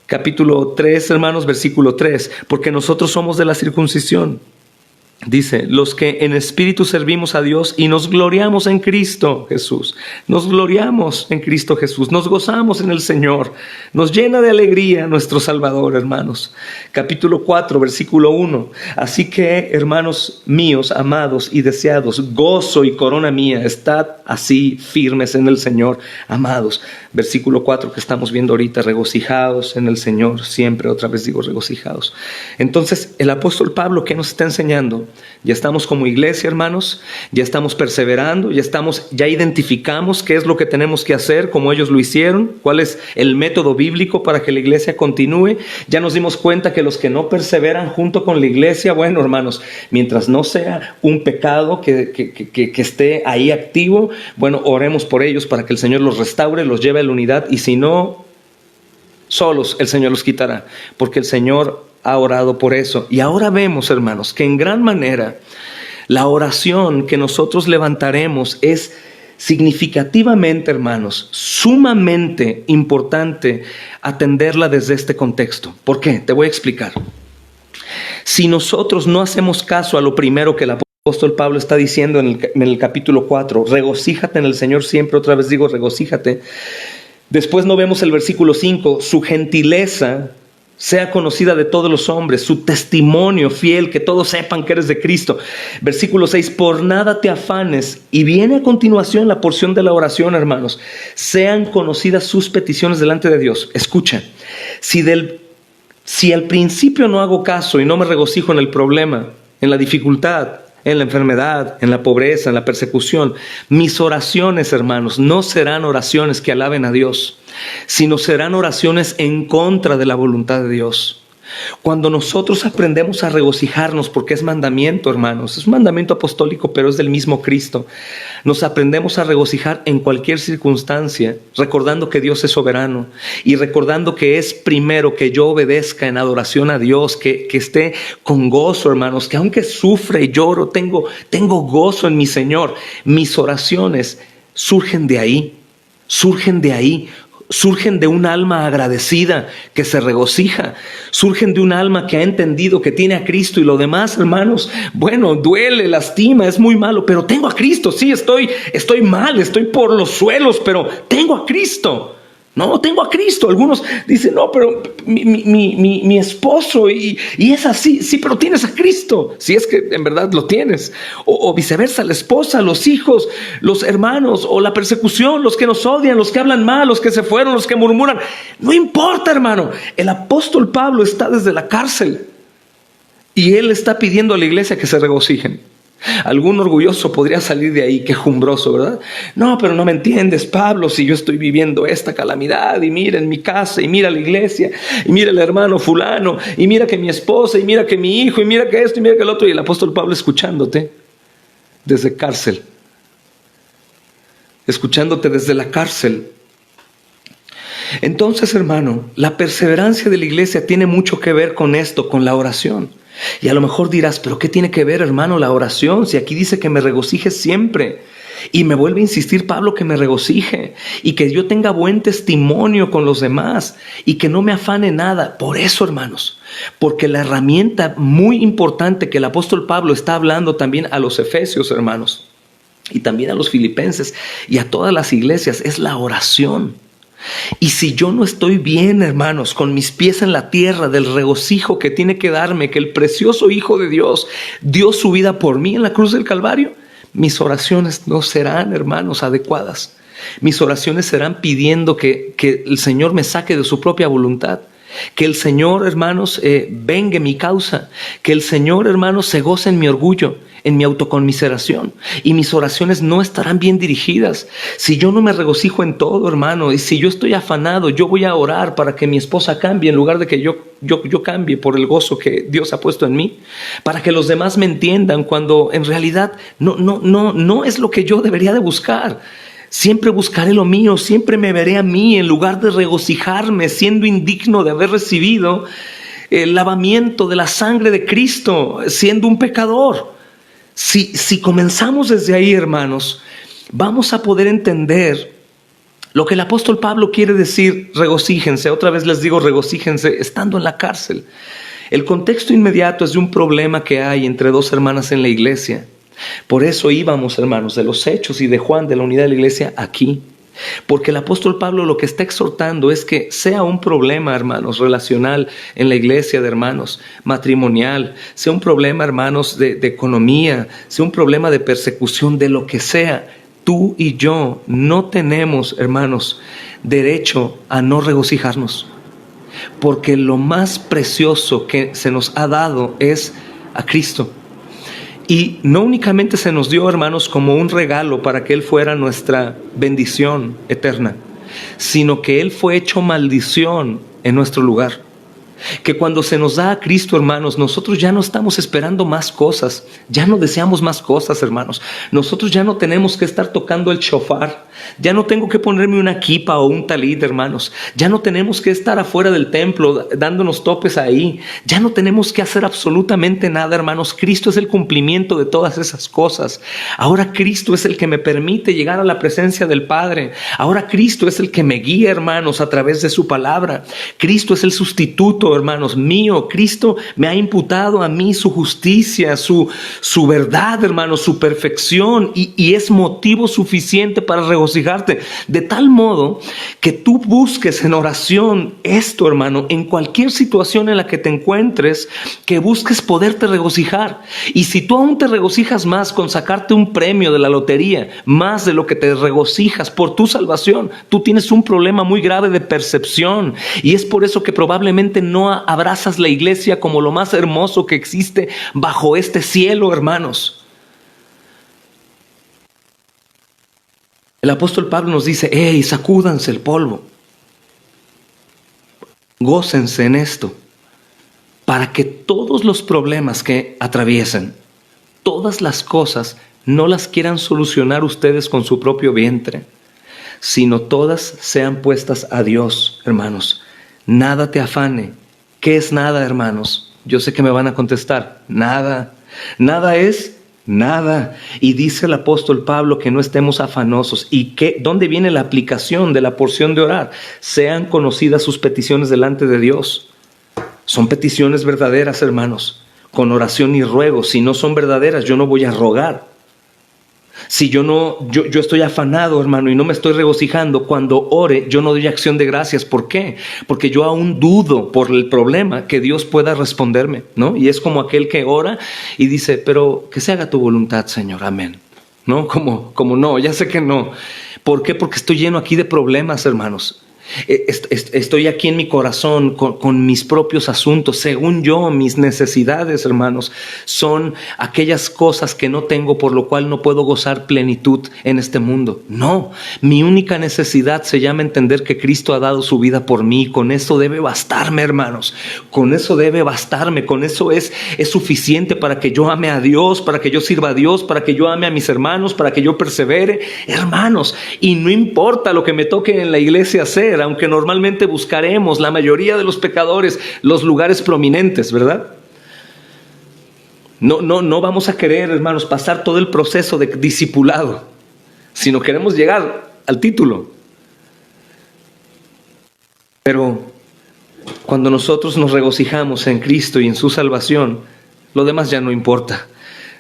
Capítulo 3, hermanos, versículo 3, porque nosotros somos de la circuncisión. Dice, los que en espíritu servimos a Dios y nos gloriamos en Cristo Jesús. Nos gloriamos en Cristo Jesús, nos gozamos en el Señor. Nos llena de alegría nuestro Salvador, hermanos. Capítulo 4, versículo 1. Así que, hermanos míos, amados y deseados, gozo y corona mía, estad así firmes en el Señor, amados. Versículo 4 que estamos viendo ahorita, regocijaos en el Señor, siempre, otra vez digo regocijaos. Entonces, el apóstol Pablo, ¿qué nos está enseñando? Ya estamos como iglesia, hermanos, ya estamos perseverando, ya identificamos qué es lo que tenemos que hacer, como ellos lo hicieron, cuál es el método bíblico para que la iglesia continúe. Ya nos dimos cuenta que los que no perseveran junto con la iglesia, bueno, hermanos, mientras no sea un pecado que esté ahí activo, bueno, oremos por ellos para que el Señor los restaure, los lleve a la unidad, y si no, solos el Señor los quitará, porque el Señor ha orado por eso. Y ahora vemos, hermanos, que en gran manera la oración que nosotros levantaremos es significativamente, hermanos, sumamente importante atenderla desde este contexto. ¿Por qué? Te voy a explicar. Si nosotros no hacemos caso a lo primero que el apóstol Pablo está diciendo en el capítulo 4, regocíjate en el Señor siempre, otra vez digo regocíjate. Después no vemos el versículo 5, su gentileza sea conocida de todos los hombres, su testimonio fiel, que todos sepan que eres de Cristo. Versículo 6, por nada te afanes. Y viene a continuación la porción de la oración, hermanos. Sean conocidas sus peticiones delante de Dios. Escucha, si al principio no hago caso y no me regocijo en el problema, en la dificultad, en la enfermedad, en la pobreza, en la persecución, mis oraciones, hermanos, no serán oraciones que alaben a Dios, sino serán oraciones en contra de la voluntad de Dios. Cuando nosotros aprendemos a regocijarnos, porque es mandamiento, hermanos, es un mandamiento apostólico, pero es del mismo Cristo, nos aprendemos a regocijar en cualquier circunstancia, recordando que Dios es soberano y recordando que es primero que yo obedezca en adoración a Dios, que esté con gozo, hermanos, que aunque sufre y lloro, tengo gozo en mi Señor. Mis oraciones surgen de ahí, surgen de un alma agradecida que se regocija, surgen de un alma que ha entendido que tiene a Cristo, y lo demás, hermanos, bueno, duele, lastima, es muy malo, pero tengo a Cristo. Sí, estoy mal, estoy por los suelos, pero tengo a Cristo. No, tengo a Cristo. Algunos dicen, no, pero mi esposo y es así. Sí, pero tienes a Cristo, si es que en verdad lo tienes. O viceversa, la esposa, los hijos, los hermanos, o la persecución, los que nos odian, los que hablan mal, los que se fueron, los que murmuran. No importa, hermano. El apóstol Pablo está desde la cárcel y él está pidiendo a la iglesia que se regocijen. Algún orgulloso podría salir de ahí quejumbroso, ¿verdad? No, pero no me entiendes, Pablo, si yo estoy viviendo esta calamidad y mira en mi casa y mira la iglesia y mira el hermano fulano y mira que mi esposa y mira que mi hijo y mira que esto y mira que el otro, y el apóstol Pablo escuchándote desde cárcel, escuchándote desde la cárcel. Entonces, hermano, la perseverancia de la iglesia tiene mucho que ver con esto, con la oración. Y a lo mejor dirás, pero ¿qué tiene que ver, hermano, la oración? Si aquí dice que me regocije siempre. Y me vuelve a insistir Pablo que me regocije y que yo tenga buen testimonio con los demás y que no me afane nada. Por eso, hermanos, porque la herramienta muy importante que el apóstol Pablo está hablando también a los efesios, hermanos, y también a los filipenses y a todas las iglesias, es la oración. Y si yo no estoy bien, hermanos, con mis pies en la tierra del regocijo que tiene que darme, que el precioso Hijo de Dios dio su vida por mí en la cruz del Calvario, mis oraciones no serán, hermanos, adecuadas. Mis oraciones serán pidiendo que el Señor me saque de su propia voluntad. Que el Señor, hermanos, vengue mi causa. Que el Señor, hermanos, se goce en mi orgullo, en mi autoconmiseración. Y mis oraciones no estarán bien dirigidas. Si yo no me regocijo en todo, hermano, y si yo estoy afanado, yo voy a orar para que mi esposa cambie en lugar de que yo cambie por el gozo que Dios ha puesto en mí. Para que los demás me entiendan cuando en realidad no es lo que yo debería de buscar. Siempre buscaré lo mío, siempre me veré a mí en lugar de regocijarme siendo indigno de haber recibido el lavamiento de la sangre de Cristo, siendo un pecador. Si comenzamos desde ahí, hermanos, vamos a poder entender lo que el apóstol Pablo quiere decir, regocíjense. Otra vez les digo, regocíjense estando en la cárcel. El contexto inmediato es de un problema que hay entre dos hermanas en la iglesia. Por eso íbamos, hermanos, de los Hechos y de Juan, de la unidad de la iglesia, aquí. Porque el apóstol Pablo lo que está exhortando es que sea un problema, hermanos, relacional en la iglesia de hermanos, matrimonial, sea un problema, hermanos, de economía, sea un problema de persecución, de lo que sea. Tú y yo no tenemos, hermanos, derecho a no regocijarnos. Porque lo más precioso que se nos ha dado es a Cristo. Y no únicamente se nos dio, hermanos, como un regalo para que Él fuera nuestra bendición eterna, sino que Él fue hecho maldición en nuestro lugar. Que cuando se nos da a Cristo, hermanos, nosotros ya no estamos esperando más cosas, ya no deseamos más cosas, hermanos. Nosotros ya no tenemos que estar tocando el shofar, ya no tengo que ponerme una kipa o un talit, hermanos. Ya no tenemos que estar afuera del templo dándonos topes ahí. Ya no tenemos que hacer absolutamente nada, hermanos. Cristo es el cumplimiento de todas esas cosas. Ahora Cristo es el que me permite llegar a la presencia del Padre. Ahora Cristo es el que me guía, hermanos, a través de su palabra. Cristo es el sustituto, hermanos, mío. Cristo me ha imputado a mí su justicia, su verdad, hermanos, su perfección, y es motivo suficiente para regocijarte. De tal modo que tú busques en oración esto, hermano, en cualquier situación en la que te encuentres, que busques poderte regocijar. Y si tú aún te regocijas más con sacarte un premio de la lotería, más de lo que te regocijas por tu salvación, tú tienes un problema muy grave de percepción. Y es por eso que probablemente no abrazas la iglesia como lo más hermoso que existe bajo este cielo, hermanos. El apóstol Pablo nos dice, hey, sacúdanse el polvo. Gócense en esto, para que todos los problemas que atraviesen, todas las cosas, no las quieran solucionar ustedes con su propio vientre, sino todas sean puestas a Dios, hermanos. Nada te afane. ¿Qué es nada, hermanos? Yo sé que me van a contestar, nada. Nada es nada. Y dice el apóstol Pablo que no estemos afanosos. ¿Y dónde viene la aplicación de la porción de orar? Sean conocidas sus peticiones delante de Dios. Son peticiones verdaderas, hermanos, con oración y ruego. Si no son verdaderas, yo no voy a rogar. Si yo estoy afanado, hermano, y no me estoy regocijando, cuando ore, yo no doy acción de gracias. ¿Por qué? Porque yo aún dudo por el problema que Dios pueda responderme, ¿no? Y es como aquel que ora y dice, pero que se haga tu voluntad, Señor, amén. ¿No? Como no, ya sé que no. ¿Por qué? Porque estoy lleno aquí de problemas, hermanos. Estoy aquí en mi corazón con mis propios asuntos. Según yo, mis necesidades, hermanos, son aquellas cosas que no tengo, por lo cual no puedo gozar plenitud en este mundo. No, mi única necesidad se llama entender que Cristo ha dado su vida por mí. Con eso debe bastarme, hermanos. Con eso debe bastarme. Con eso es suficiente para que yo ame a Dios, para que yo sirva a Dios, para que yo ame a mis hermanos, para que yo persevere, hermanos. Y no importa lo que me toque en la iglesia hacer, aunque normalmente buscaremos, la mayoría de los pecadores, los lugares prominentes, ¿verdad? No vamos a querer, hermanos, pasar todo el proceso de discipulado, sino queremos llegar al título. Pero cuando nosotros nos regocijamos en Cristo y en su salvación, lo demás ya no importa.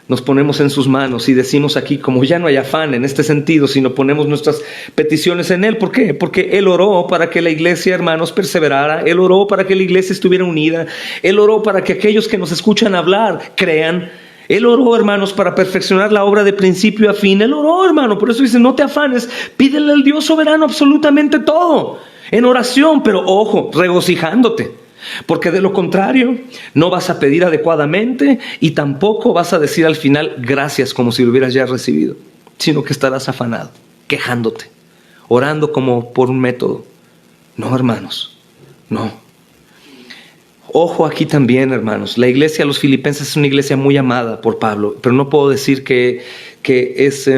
Nos ponemos en sus manos y decimos aquí, como ya no hay afán en este sentido, sino ponemos nuestras peticiones en Él. ¿Por qué? Porque Él oró para que la iglesia, hermanos, perseverara. Él oró para que la iglesia estuviera unida. Él oró para que aquellos que nos escuchan hablar crean. Él oró, hermanos, para perfeccionar la obra de principio a fin. Él oró, hermano. Por eso dice, no te afanes, pídele al Dios soberano absolutamente todo en oración, pero ojo, regocijándote. Porque de lo contrario, no vas a pedir adecuadamente y tampoco vas a decir al final gracias como si lo hubieras ya recibido, sino que estarás afanado, quejándote, orando como por un método. No, hermanos, no. Ojo aquí también, hermanos, la iglesia de los filipenses es una iglesia muy amada por Pablo, pero no puedo decir que es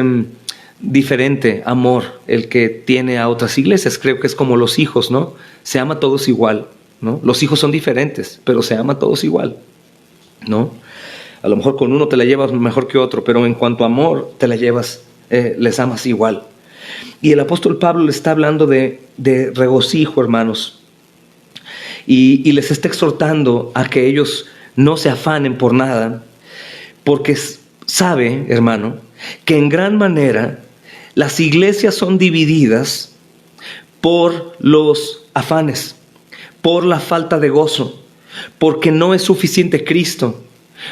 diferente amor el que tiene a otras iglesias. Creo que es como los hijos, ¿no? Se ama a todos igual, ¿no? Los hijos son diferentes, pero se ama a todos igual, ¿no? A lo mejor con uno te la llevas mejor que otro, pero en cuanto a amor te la llevas, les amas igual. Y el apóstol Pablo le está hablando de regocijo, hermanos, y les está exhortando a que ellos no se afanen por nada, porque sabe, hermano, que en gran manera las iglesias son divididas por los afanes, por la falta de gozo, porque no es suficiente Cristo,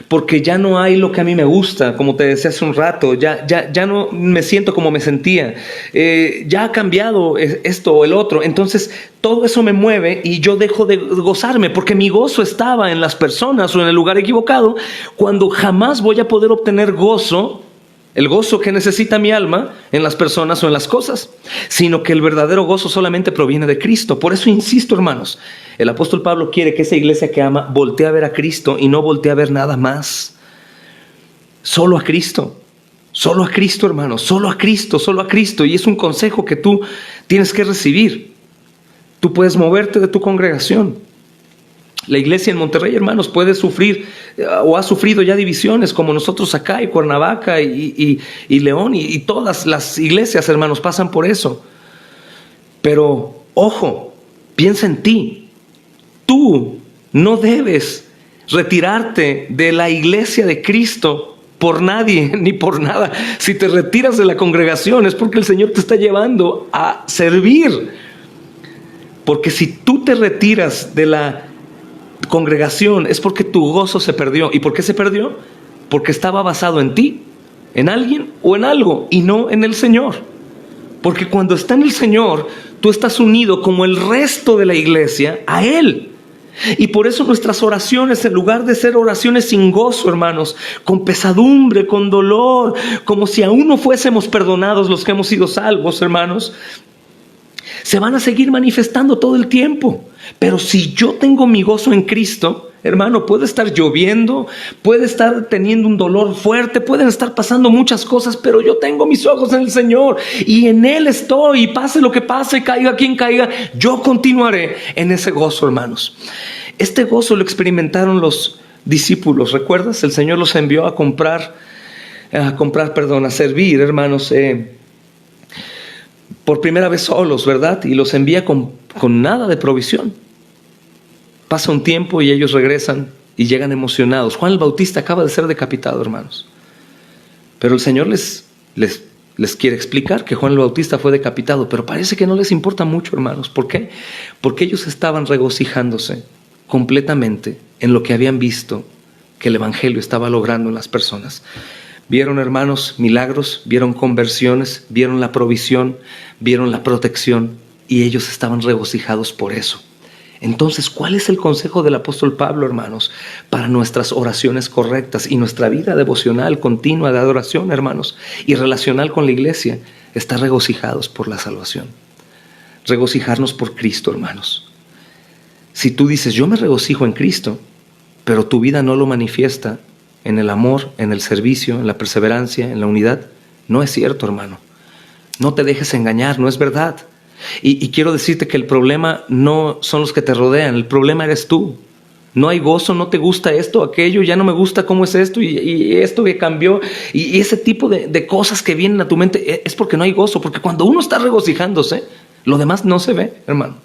porque ya no hay lo que a mí me gusta, como te decía hace un rato, ya no me siento como me sentía, ya ha cambiado esto o el otro. Entonces todo eso me mueve y yo dejo de gozarme, porque mi gozo estaba en las personas o en el lugar equivocado, cuando jamás voy a poder obtener gozo, el gozo que necesita mi alma, en las personas o en las cosas, sino que el verdadero gozo solamente proviene de Cristo. Por eso insisto, hermanos, el apóstol Pablo quiere que esa iglesia que ama voltee a ver a Cristo y no voltee a ver nada más. Solo a Cristo, hermanos, solo a Cristo. Y es un consejo que tú tienes que recibir. Tú puedes moverte de tu congregación. La iglesia en Monterrey, hermanos, puede sufrir o ha sufrido ya divisiones, como nosotros acá, y Cuernavaca y León, y todas las iglesias, hermanos, pasan por eso. Pero ojo, piensa en ti. Tú no debes retirarte de la iglesia de Cristo por nadie ni por nada. Si te retiras de la congregación es porque el Señor te está llevando a servir. Porque si tú te retiras de la congregación es porque tu gozo se perdió. ¿Y por qué se perdió? Porque estaba basado en ti, en alguien o en algo, y no en el Señor. Porque cuando está en el Señor, tú estás unido como el resto de la iglesia a Él. Y por eso nuestras oraciones, en lugar de ser oraciones sin gozo, hermanos, con pesadumbre, con dolor, como si aún no fuésemos perdonados los que hemos sido salvos, hermanos, se van a seguir manifestando todo el tiempo. Pero si yo tengo mi gozo en Cristo, hermano, puede estar lloviendo, puede estar teniendo un dolor fuerte, pueden estar pasando muchas cosas, pero yo tengo mis ojos en el Señor y en Él estoy, y pase lo que pase, caiga quien caiga, yo continuaré en ese gozo, hermanos. Este gozo lo experimentaron los discípulos, ¿recuerdas? El Señor los envió a servir, hermanos, por primera vez solos, ¿verdad? Y los envía con nada de provisión. Pasa un tiempo y ellos regresan y llegan emocionados. Juan el Bautista acaba de ser decapitado, hermanos. Pero el Señor les les quiere explicar que Juan el Bautista fue decapitado, pero parece que no les importa mucho, hermanos. ¿Por qué? Porque ellos estaban regocijándose completamente en lo que habían visto que el Evangelio estaba logrando en las personas. Vieron, hermanos, milagros, vieron conversiones, vieron la provisión, vieron la protección, y ellos estaban regocijados por eso. Entonces, ¿cuál es el consejo del apóstol Pablo, hermanos, para nuestras oraciones correctas y nuestra vida devocional continua de adoración, hermanos, y relacional con la iglesia? Estar regocijados por la salvación. Regocijarnos por Cristo, hermanos. Si tú dices, yo me regocijo en Cristo, pero tu vida no lo manifiesta en el amor, en el servicio, en la perseverancia, en la unidad, no es cierto, hermano. No te dejes engañar, no es verdad. Y quiero decirte que el problema no son los que te rodean, el problema eres tú. No hay gozo, no te gusta esto, aquello, ya no me gusta cómo es esto y esto que cambió. Y ese tipo de cosas que vienen a tu mente es porque no hay gozo, porque cuando uno está regocijándose, lo demás no se ve, hermano.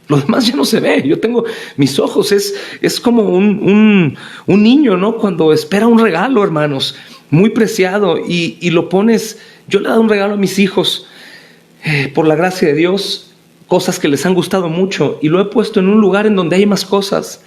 Lo demás ya no se ve. Yo tengo mis ojos, es como un niño, ¿no? Cuando espera un regalo, hermanos, muy preciado y lo pones. Yo le he dado un regalo a mis hijos, por la gracia de Dios, cosas que les han gustado mucho, y lo he puesto en un lugar en donde hay más cosas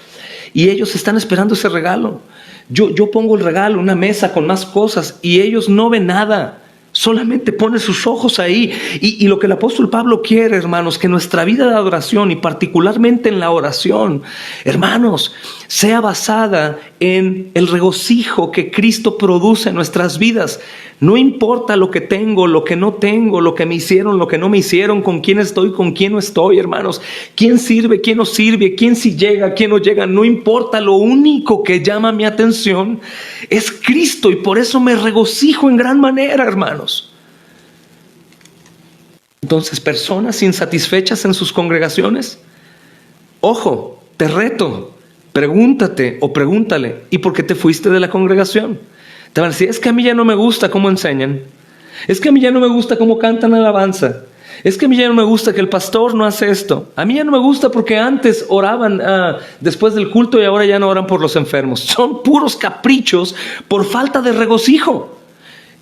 y ellos están esperando ese regalo. Yo pongo el regalo, una mesa con más cosas, y ellos no ven nada, solamente ponen sus ojos ahí. Y lo que el apóstol Pablo quiere, hermanos, que nuestra vida de adoración, y particularmente en la oración, hermanos, sea basada en el regocijo que Cristo produce en nuestras vidas. No importa lo que tengo, lo que no tengo, lo que me hicieron, lo que no me hicieron, con quién estoy, con quién no estoy, hermanos. Quién sirve, quién no sirve, quién sí llega, quién no llega. No importa, lo único que llama mi atención es Cristo, y por eso me regocijo en gran manera, hermanos. Entonces, personas insatisfechas en sus congregaciones, ojo, te reto, pregúntate o pregúntale, ¿y por qué te fuiste de la congregación? Te van a decir, es que a mí ya no me gusta cómo enseñan, es que a mí ya no me gusta cómo cantan alabanza, es que a mí ya no me gusta que el pastor no hace esto, a mí ya no me gusta porque antes oraban después del culto y ahora ya no oran por los enfermos. Son puros caprichos por falta de regocijo.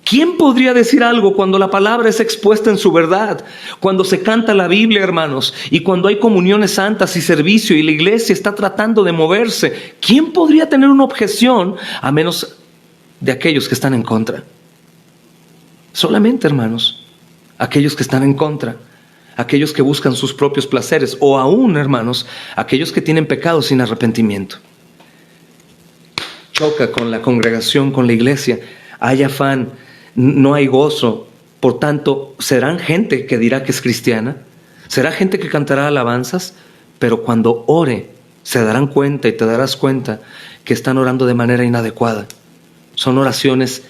¿Quién podría decir algo cuando la palabra es expuesta en su verdad? Cuando se canta la Biblia, hermanos, y cuando hay comuniones santas y servicio y la iglesia está tratando de moverse. ¿Quién podría tener una objeción a menos de aquellos que están en contra? Solamente, hermanos, aquellos que están en contra, aquellos que buscan sus propios placeres, o aún, hermanos, aquellos que tienen pecado sin arrepentimiento. Choca con la congregación, con la iglesia. Hay afán, no hay gozo. Por tanto, serán gente que dirá que es cristiana, será gente que cantará alabanzas, pero cuando ore se darán cuenta y te darás cuenta que están orando de manera inadecuada. Son oraciones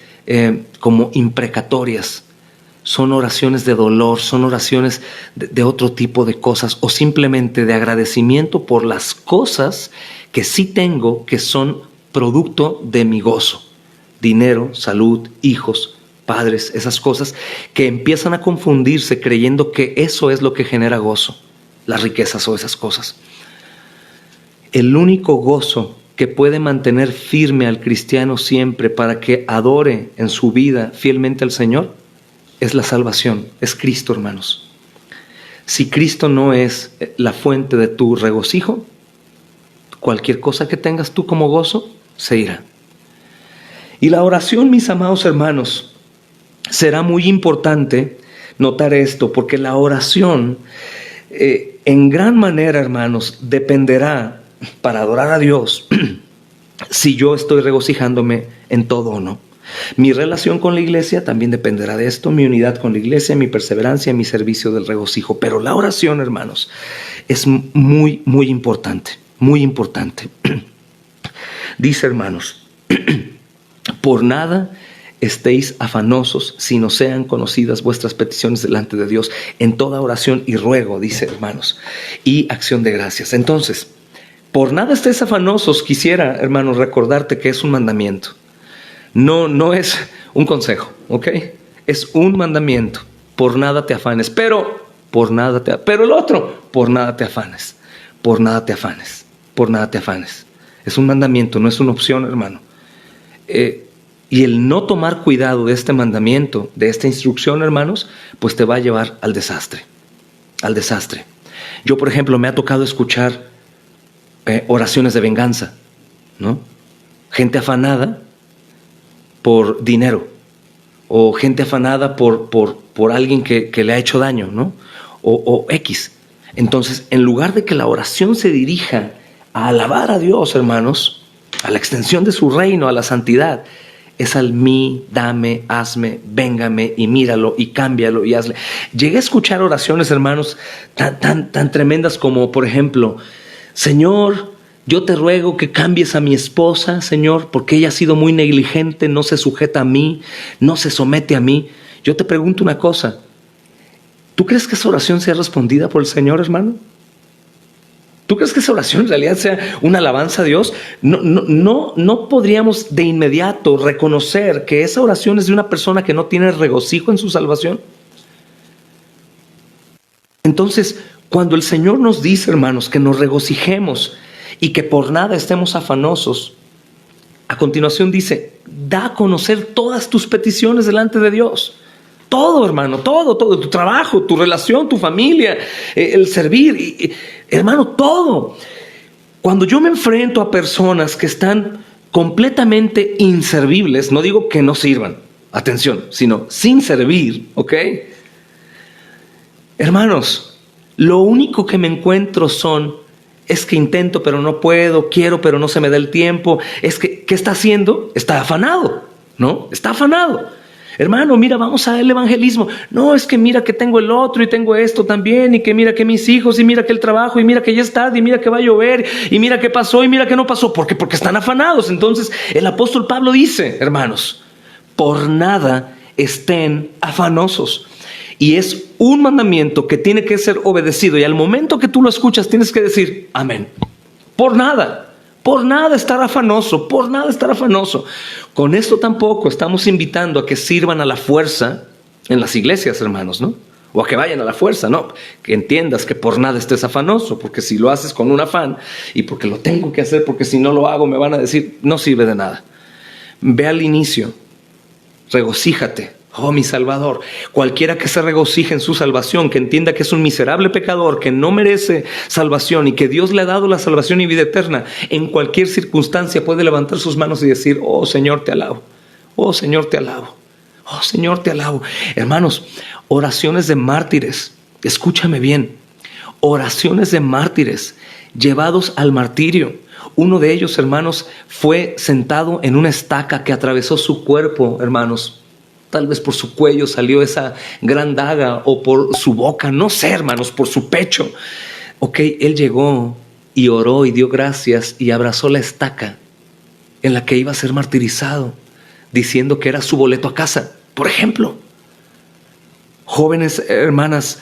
como imprecatorias, son oraciones de dolor, son oraciones de otro tipo de cosas, o simplemente de agradecimiento por las cosas que sí tengo, que son producto de mi gozo. Dinero, salud, hijos, padres, esas cosas que empiezan a confundirse creyendo que eso es lo que genera gozo, las riquezas o esas cosas. El único gozo que puede mantener firme al cristiano siempre para que adore en su vida fielmente al Señor es la salvación, es Cristo, hermanos. Si Cristo no es la fuente de tu regocijo, cualquier cosa que tengas tú como gozo se irá. Y la oración, mis amados hermanos, será muy importante notar esto, porque la oración en gran manera, hermanos, dependerá para adorar a Dios si yo estoy regocijándome en todo o no. Mi relación con la iglesia también dependerá de esto, mi unidad con la iglesia, mi perseverancia, mi servicio del regocijo. Pero la oración, hermanos, es muy, muy importante, muy importante. Dice, hermanos, por nada estéis afanosos, sino sean conocidas vuestras peticiones delante de Dios en toda oración y ruego, dice, hermanos, y acción de gracias. Entonces, por nada estés afanosos, quisiera, hermanos, recordarte que es un mandamiento. No es un consejo, ¿ok? Es un mandamiento. Por nada te afanes, pero el otro, por nada te afanes. Por nada te afanes. Por nada te afanes. Es un mandamiento, no es una opción, hermano. Y el no tomar cuidado de este mandamiento, de esta instrucción, hermanos, pues te va a llevar al desastre. Al desastre. Yo, por ejemplo, me ha tocado escuchar oraciones de venganza, ¿no? Gente afanada por dinero, o gente afanada por alguien que le ha hecho daño, ¿no? O X. Entonces, en lugar de que la oración se dirija a alabar a Dios, hermanos, a la extensión de su reino, a la santidad, es al mí, dame, hazme, véngame y míralo y cámbialo y hazle. Llegué a escuchar oraciones, hermanos, tan tremendas como, por ejemplo, Señor, yo te ruego que cambies a mi esposa, Señor, porque ella ha sido muy negligente, no se sujeta a mí, no se somete a mí. Yo te pregunto una cosa, ¿tú crees que esa oración sea respondida por el Señor, hermano? ¿Tú crees que esa oración en realidad sea una alabanza a Dios? No podríamos de inmediato reconocer que esa oración es de una persona que no tiene regocijo en su salvación. Entonces, cuando el Señor nos dice, hermanos, que nos regocijemos y que por nada estemos afanosos, a continuación dice, da a conocer todas tus peticiones delante de Dios. Todo, hermano, todo, tu trabajo, tu relación, tu familia, el servir, hermano, todo. Cuando yo me enfrento a personas que están completamente inservibles, no digo que no sirvan, atención, sino sin servir, ¿ok? Hermanos, lo único que me encuentro es que intento pero no puedo, quiero pero no se me da el tiempo. Es que, ¿qué está haciendo? Está afanado, ¿no? Está afanado. Hermano, mira, vamos a el evangelismo. No, es que mira que tengo el otro y tengo esto también, y que mira que mis hijos, y mira que el trabajo, y mira que ya es tarde, y mira que va a llover, y mira que pasó, y mira que no pasó. ¿Por qué? Porque están afanados. Entonces el apóstol Pablo dice, hermanos, por nada estén afanosos. Y es un mandamiento que tiene que ser obedecido, y al momento que tú lo escuchas tienes que decir, amén. Por nada estar afanoso, por nada estar afanoso. Con esto tampoco estamos invitando a que sirvan a la fuerza en las iglesias, hermanos, ¿no? O a que vayan a la fuerza, ¿no? Que entiendas que por nada estés afanoso, porque si lo haces con un afán y porque lo tengo que hacer, porque si no lo hago me van a decir, no sirve de nada. Ve al inicio, regocíjate. Oh, mi Salvador, cualquiera que se regocije en su salvación, que entienda que es un miserable pecador, que no merece salvación y que Dios le ha dado la salvación y vida eterna, en cualquier circunstancia puede levantar sus manos y decir, oh Señor, te alabo, oh Señor, te alabo, oh Señor, te alabo. Hermanos, oraciones de mártires, escúchame bien, oraciones de mártires llevados al martirio. Uno de ellos, hermanos, fue sentado en una estaca que atravesó su cuerpo, hermanos. Tal vez por su cuello salió esa gran daga, o por su boca, no sé, hermanos, por su pecho. Ok, él llegó y oró y dio gracias y abrazó la estaca en la que iba a ser martirizado, diciendo que era su boleto a casa, por ejemplo. Jóvenes hermanas,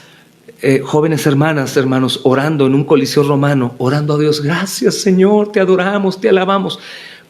hermanos, orando en un coliseo romano, orando a Dios, gracias Señor, te adoramos, te alabamos,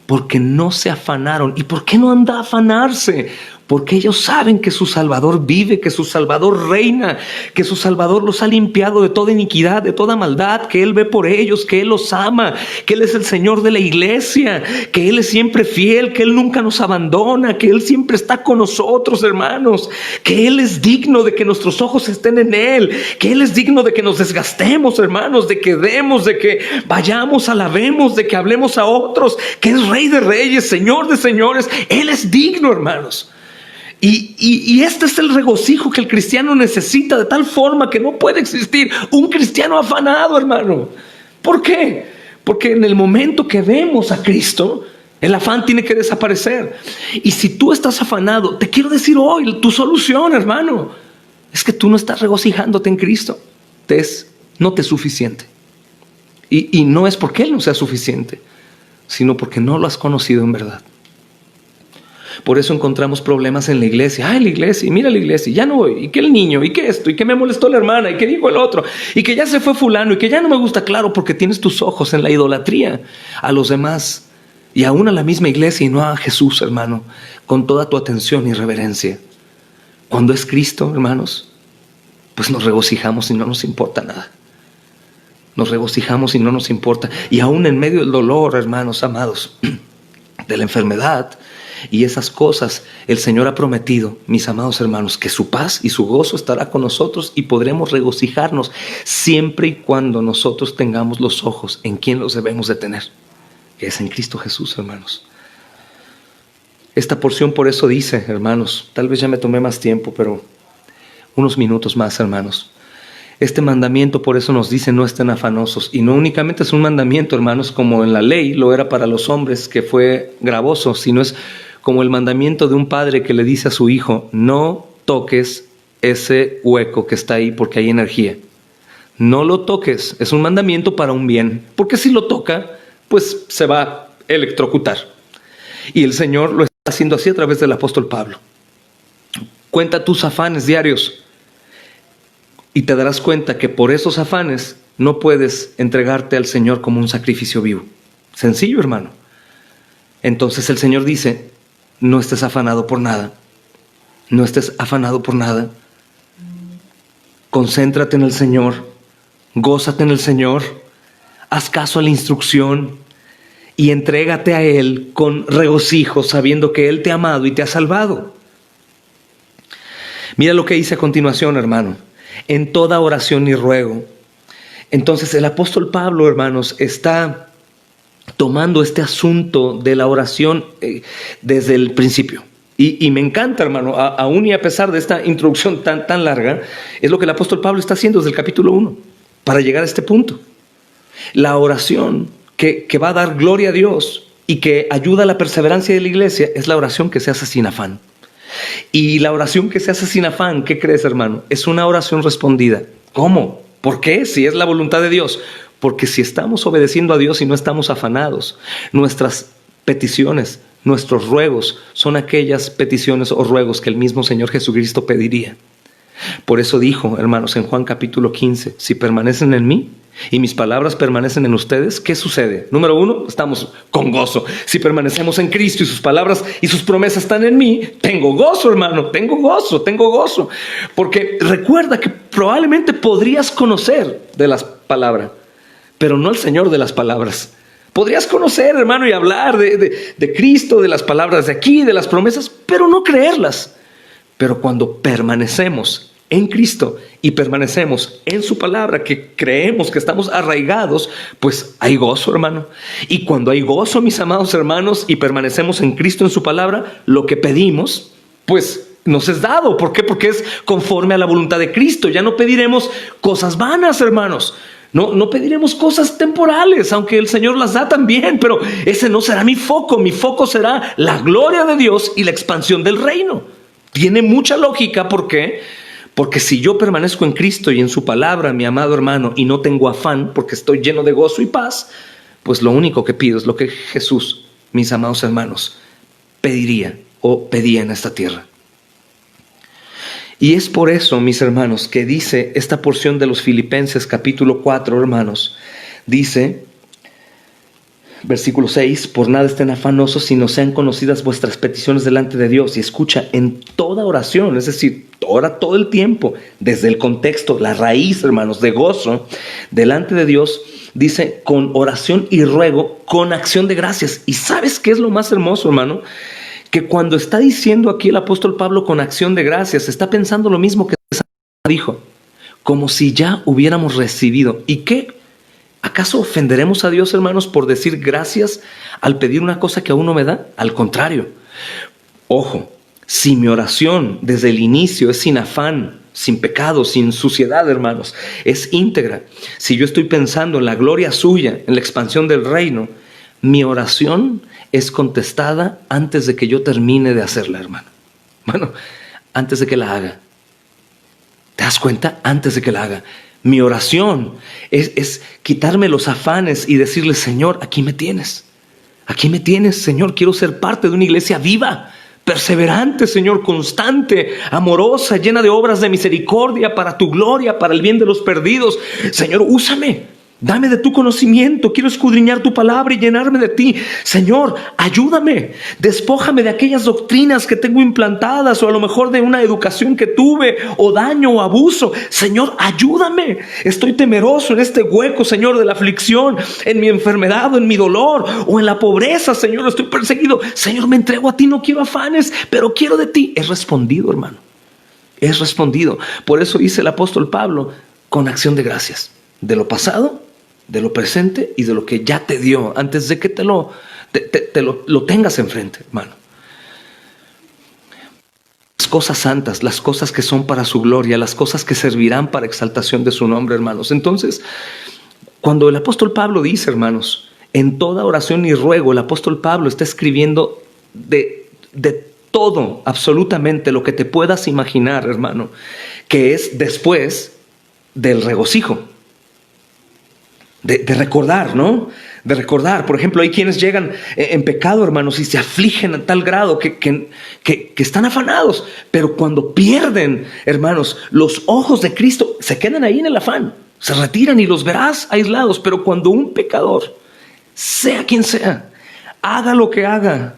porque no se afanaron. ¿Y por qué no anda a afanarse? Porque ellos saben que su Salvador vive, que su Salvador reina, que su Salvador los ha limpiado de toda iniquidad, de toda maldad, que Él ve por ellos, que Él los ama, que Él es el Señor de la iglesia, que Él es siempre fiel, que Él nunca nos abandona, que Él siempre está con nosotros, hermanos, que Él es digno de que nuestros ojos estén en Él, que Él es digno de que nos desgastemos, hermanos, de que demos, de que vayamos, alabemos, de que hablemos a otros, que es Rey de Reyes, Señor de Señores. Él es digno, hermanos. Y este es el regocijo que el cristiano necesita, de tal forma que no puede existir un cristiano afanado, hermano. ¿Por qué? Porque en el momento que vemos a Cristo, el afán tiene que desaparecer. Y si tú estás afanado, te quiero decir hoy, tu solución, hermano, es que tú no estás regocijándote en Cristo. No te es suficiente. Y no es porque Él no sea suficiente, sino porque no lo has conocido en verdad. Por eso encontramos problemas en la iglesia. La iglesia, y mira la iglesia, y ya no voy, y que el niño, y que esto, y que me molestó la hermana, y que dijo el otro, y que ya se fue fulano, y que ya no me gusta. Claro, porque tienes tus ojos en la idolatría a los demás, y aún a la misma iglesia, y no a Jesús, hermano, con toda tu atención y reverencia. Cuando es Cristo, hermanos, pues nos regocijamos y no nos importa nada. Nos regocijamos y no nos importa. Y aún en medio del dolor, hermanos amados, de la enfermedad, Y esas cosas el Señor ha prometido, mis amados hermanos, que su paz y su gozo estará con nosotros y podremos regocijarnos siempre y cuando nosotros tengamos los ojos en quien los debemos de tener, que es en Cristo Jesús, hermanos. Esta porción por eso dice, hermanos, tal vez ya me tomé más tiempo, pero unos minutos más, hermanos. Este mandamiento por eso nos dice no estén afanosos. Y no únicamente es un mandamiento, hermanos, como en la ley lo era para los hombres, que fue gravoso, sino es como el mandamiento de un padre que le dice a su hijo, no toques ese hueco que está ahí porque hay energía. No lo toques, es un mandamiento para un bien, porque si lo toca, pues se va a electrocutar. Y el Señor lo está haciendo así a través del apóstol Pablo. Cuenta tus afanes diarios y te darás cuenta que por esos afanes no puedes entregarte al Señor como un sacrificio vivo. Sencillo, hermano. Entonces el Señor dice, no estés afanado por nada. No estés afanado por nada. Concéntrate en el Señor. Gózate en el Señor. Haz caso a la instrucción y entrégate a Él con regocijo, sabiendo que Él te ha amado y te ha salvado. Mira lo que dice a continuación, hermano. En toda oración y ruego. Entonces el apóstol Pablo, hermanos, está tomando este asunto de la oración desde el principio. Y me encanta, hermano, aún y a pesar de esta introducción tan larga, es lo que el apóstol Pablo está haciendo desde el capítulo 1 para llegar a este punto. La oración que va a dar gloria a Dios y que ayuda a la perseverancia de la iglesia es la oración que se hace sin afán. Y la oración que se hace sin afán, ¿qué crees, hermano? Es una oración respondida. ¿Cómo? ¿Por qué? Si es la voluntad de Dios. Porque si estamos obedeciendo a Dios y no estamos afanados, nuestras peticiones, nuestros ruegos son aquellas peticiones o ruegos que el mismo Señor Jesucristo pediría. Por eso dijo, hermanos, en Juan capítulo 15, si permanecen en mí y mis palabras permanecen en ustedes, ¿qué sucede? Número 1, estamos con gozo. Si permanecemos en Cristo y sus palabras y sus promesas están en mí, tengo gozo, hermano, tengo gozo. Porque recuerda que probablemente podrías conocer de las palabras, pero no al Señor de las palabras. Podrías conocer, hermano, y hablar de Cristo, de las palabras de aquí, de las promesas, pero no creerlas. Pero cuando permanecemos en Cristo y permanecemos en su palabra, que creemos que estamos arraigados, pues hay gozo, hermano. Y cuando hay gozo, mis amados hermanos, y permanecemos en Cristo, en su palabra, lo que pedimos, pues nos es dado. ¿Por qué? Porque es conforme a la voluntad de Cristo. Ya no pediremos cosas vanas, hermanos. No pediremos cosas temporales, aunque el Señor las da también, pero ese no será mi foco. Mi foco será la gloria de Dios y la expansión del reino. Tiene mucha lógica. ¿Por qué? Porque si yo permanezco en Cristo y en su palabra, mi amado hermano, y no tengo afán, porque estoy lleno de gozo y paz, pues lo único que pido es lo que Jesús, mis amados hermanos, pediría o pedía en esta tierra. Y es por eso, mis hermanos, que dice esta porción de los Filipenses capítulo 4, hermanos, dice, versículo 6, por nada estén afanosos, sino sean conocidas vuestras peticiones delante de Dios. Y escucha, en toda oración, es decir, ora todo el tiempo, desde el contexto, la raíz, hermanos, de gozo, delante de Dios, dice, con oración y ruego, con acción de gracias. ¿Y sabes qué es lo más hermoso, hermano? Que cuando está diciendo aquí el apóstol Pablo con acción de gracias, está pensando lo mismo que dijo, como si ya hubiéramos recibido. ¿Y qué? ¿Acaso ofenderemos a Dios, hermanos, por decir gracias al pedir una cosa que aún no me da? Al contrario. Ojo, si mi oración desde el inicio es sin afán, sin pecado, sin suciedad, hermanos, es íntegra. Si yo estoy pensando en la gloria suya, en la expansión del reino, mi oración es contestada antes de que yo termine de hacerla, hermano. Bueno, antes de que la haga. ¿Te das cuenta? Antes de que la haga. Mi oración es quitarme los afanes y decirle, Señor, aquí me tienes. Aquí me tienes, Señor. Quiero ser parte de una iglesia viva, perseverante, Señor, constante, amorosa, llena de obras de misericordia para tu gloria, para el bien de los perdidos. Señor, úsame. Dame de tu conocimiento, quiero escudriñar tu palabra y llenarme de ti. Señor, ayúdame, despójame de aquellas doctrinas que tengo implantadas, o a lo mejor de una educación que tuve, o daño o abuso. Señor, ayúdame. Estoy temeroso en este hueco, Señor, de la aflicción, en mi enfermedad, o en mi dolor, o en la pobreza, Señor, estoy perseguido. Señor, me entrego a ti, no quiero afanes, pero quiero de ti. Es respondido, hermano. Es respondido. Por eso dice el apóstol Pablo, con acción de gracias, de lo pasado, de lo presente y de lo que ya te dio, antes de que te lo tengas enfrente, hermano. Las cosas santas, las cosas que son para su gloria, las cosas que servirán para exaltación de su nombre, hermanos. Entonces, cuando el apóstol Pablo dice, hermanos, en toda oración y ruego, el apóstol Pablo está escribiendo de todo, absolutamente lo que te puedas imaginar, hermano, que es después del regocijo. De recordar, ¿no? De recordar. Por ejemplo, hay quienes llegan en pecado, hermanos, y se afligen a tal grado que están afanados. Pero cuando pierden, hermanos, los ojos de Cristo, se quedan ahí en el afán. Se retiran y los verás aislados. Pero cuando un pecador, sea quien sea, haga lo que haga,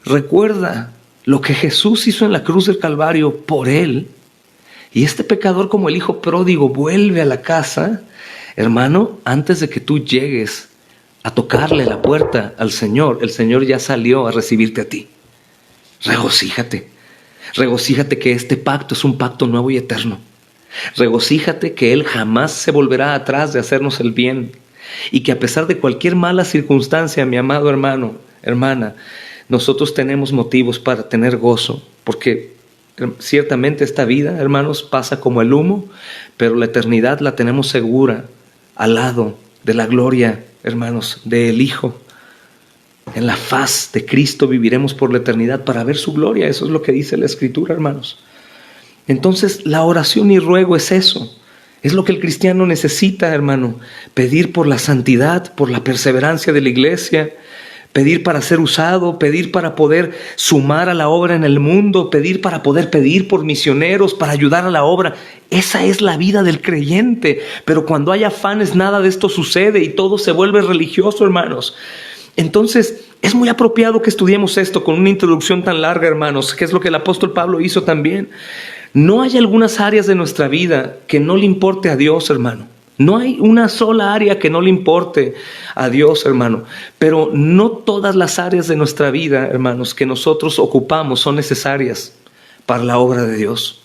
recuerda lo que Jesús hizo en la cruz del Calvario por él. Y este pecador, como el hijo pródigo, vuelve a la casa. Hermano, antes de que tú llegues a tocarle la puerta al Señor, el Señor ya salió a recibirte a ti. Regocíjate. Regocíjate que este pacto es un pacto nuevo y eterno. Regocíjate que Él jamás se volverá atrás de hacernos el bien. Y que a pesar de cualquier mala circunstancia, mi amado hermano, hermana, nosotros tenemos motivos para tener gozo. Porque ciertamente esta vida, hermanos, pasa como el humo, pero la eternidad la tenemos segura al lado de la gloria, hermanos, del Hijo. En la faz de Cristo viviremos por la eternidad para ver su gloria. Eso es lo que dice la Escritura, hermanos. Entonces, la oración y ruego es eso. Es lo que el cristiano necesita, hermano. Pedir por la santidad, por la perseverancia de la iglesia, pedir para ser usado, pedir para poder sumar a la obra en el mundo, pedir para poder pedir por misioneros, para ayudar a la obra. Esa es la vida del creyente. Pero cuando hay afanes, nada de esto sucede y todo se vuelve religioso, hermanos. Entonces, es muy apropiado que estudiemos esto con una introducción tan larga, hermanos, que es lo que el apóstol Pablo hizo también. No hay algunas áreas de nuestra vida que no le importe a Dios, hermano. No hay una sola área que no le importe a Dios, hermano. Pero no todas las áreas de nuestra vida, hermanos, que nosotros ocupamos son necesarias para la obra de Dios.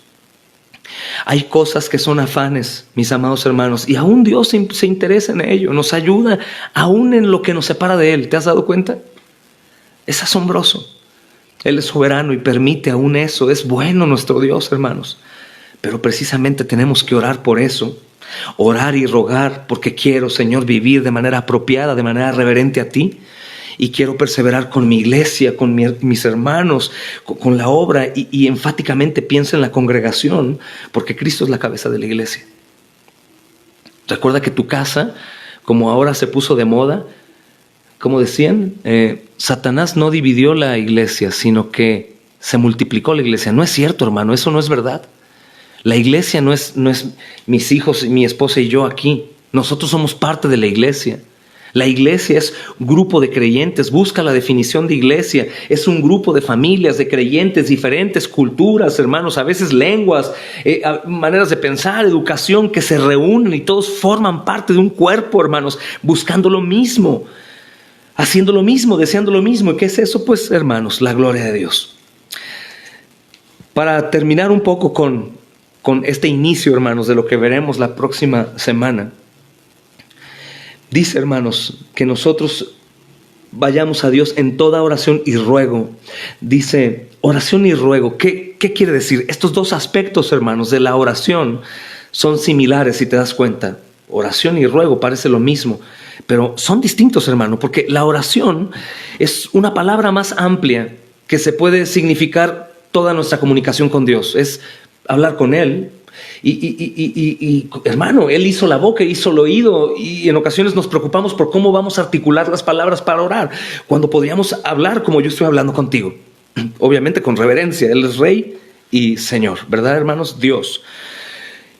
Hay cosas que son afanes, mis amados hermanos, y aún Dios se interesa en ello, nos ayuda aún en lo que nos separa de Él. ¿Te has dado cuenta? Es asombroso. Él es soberano y permite aún eso. Es bueno nuestro Dios, hermanos. Pero precisamente tenemos que orar por eso. Orar y rogar porque quiero, Señor, vivir de manera apropiada, de manera reverente a ti. Y quiero perseverar con mi iglesia, con mis hermanos, con la obra. Y enfáticamente pienso en la congregación, porque Cristo es la cabeza de la iglesia. Recuerda que tu casa, como ahora se puso de moda, como decían, Satanás no dividió la iglesia, sino que se multiplicó la iglesia. No es cierto, hermano, eso no es verdad. La iglesia no es mis hijos, mi esposa y yo aquí. Nosotros somos parte de la iglesia. La iglesia es un grupo de creyentes. Busca la definición de iglesia. Es un grupo de familias, de creyentes, diferentes culturas, hermanos, a veces lenguas, maneras de pensar, educación, que se reúnen y todos forman parte de un cuerpo, hermanos, buscando lo mismo, haciendo lo mismo, deseando lo mismo. ¿Y qué es eso? Pues, hermanos, la gloria de Dios. Para terminar un poco con este inicio, hermanos, de lo que veremos la próxima semana. Dice, hermanos, que nosotros vayamos a Dios en toda oración y ruego. Dice, oración y ruego. ¿Qué quiere decir? Estos dos aspectos, hermanos, de la oración son similares, si te das cuenta. Oración y ruego parece lo mismo, pero son distintos, hermano, porque la oración es una palabra más amplia que se puede significar toda nuestra comunicación con Dios. Es hablar con Él. Y hermano, Él hizo la boca, hizo el oído, y en ocasiones nos preocupamos por cómo vamos a articular las palabras para orar, cuando podríamos hablar como yo estoy hablando contigo, obviamente con reverencia. Él es Rey y Señor, ¿verdad, hermanos? Dios.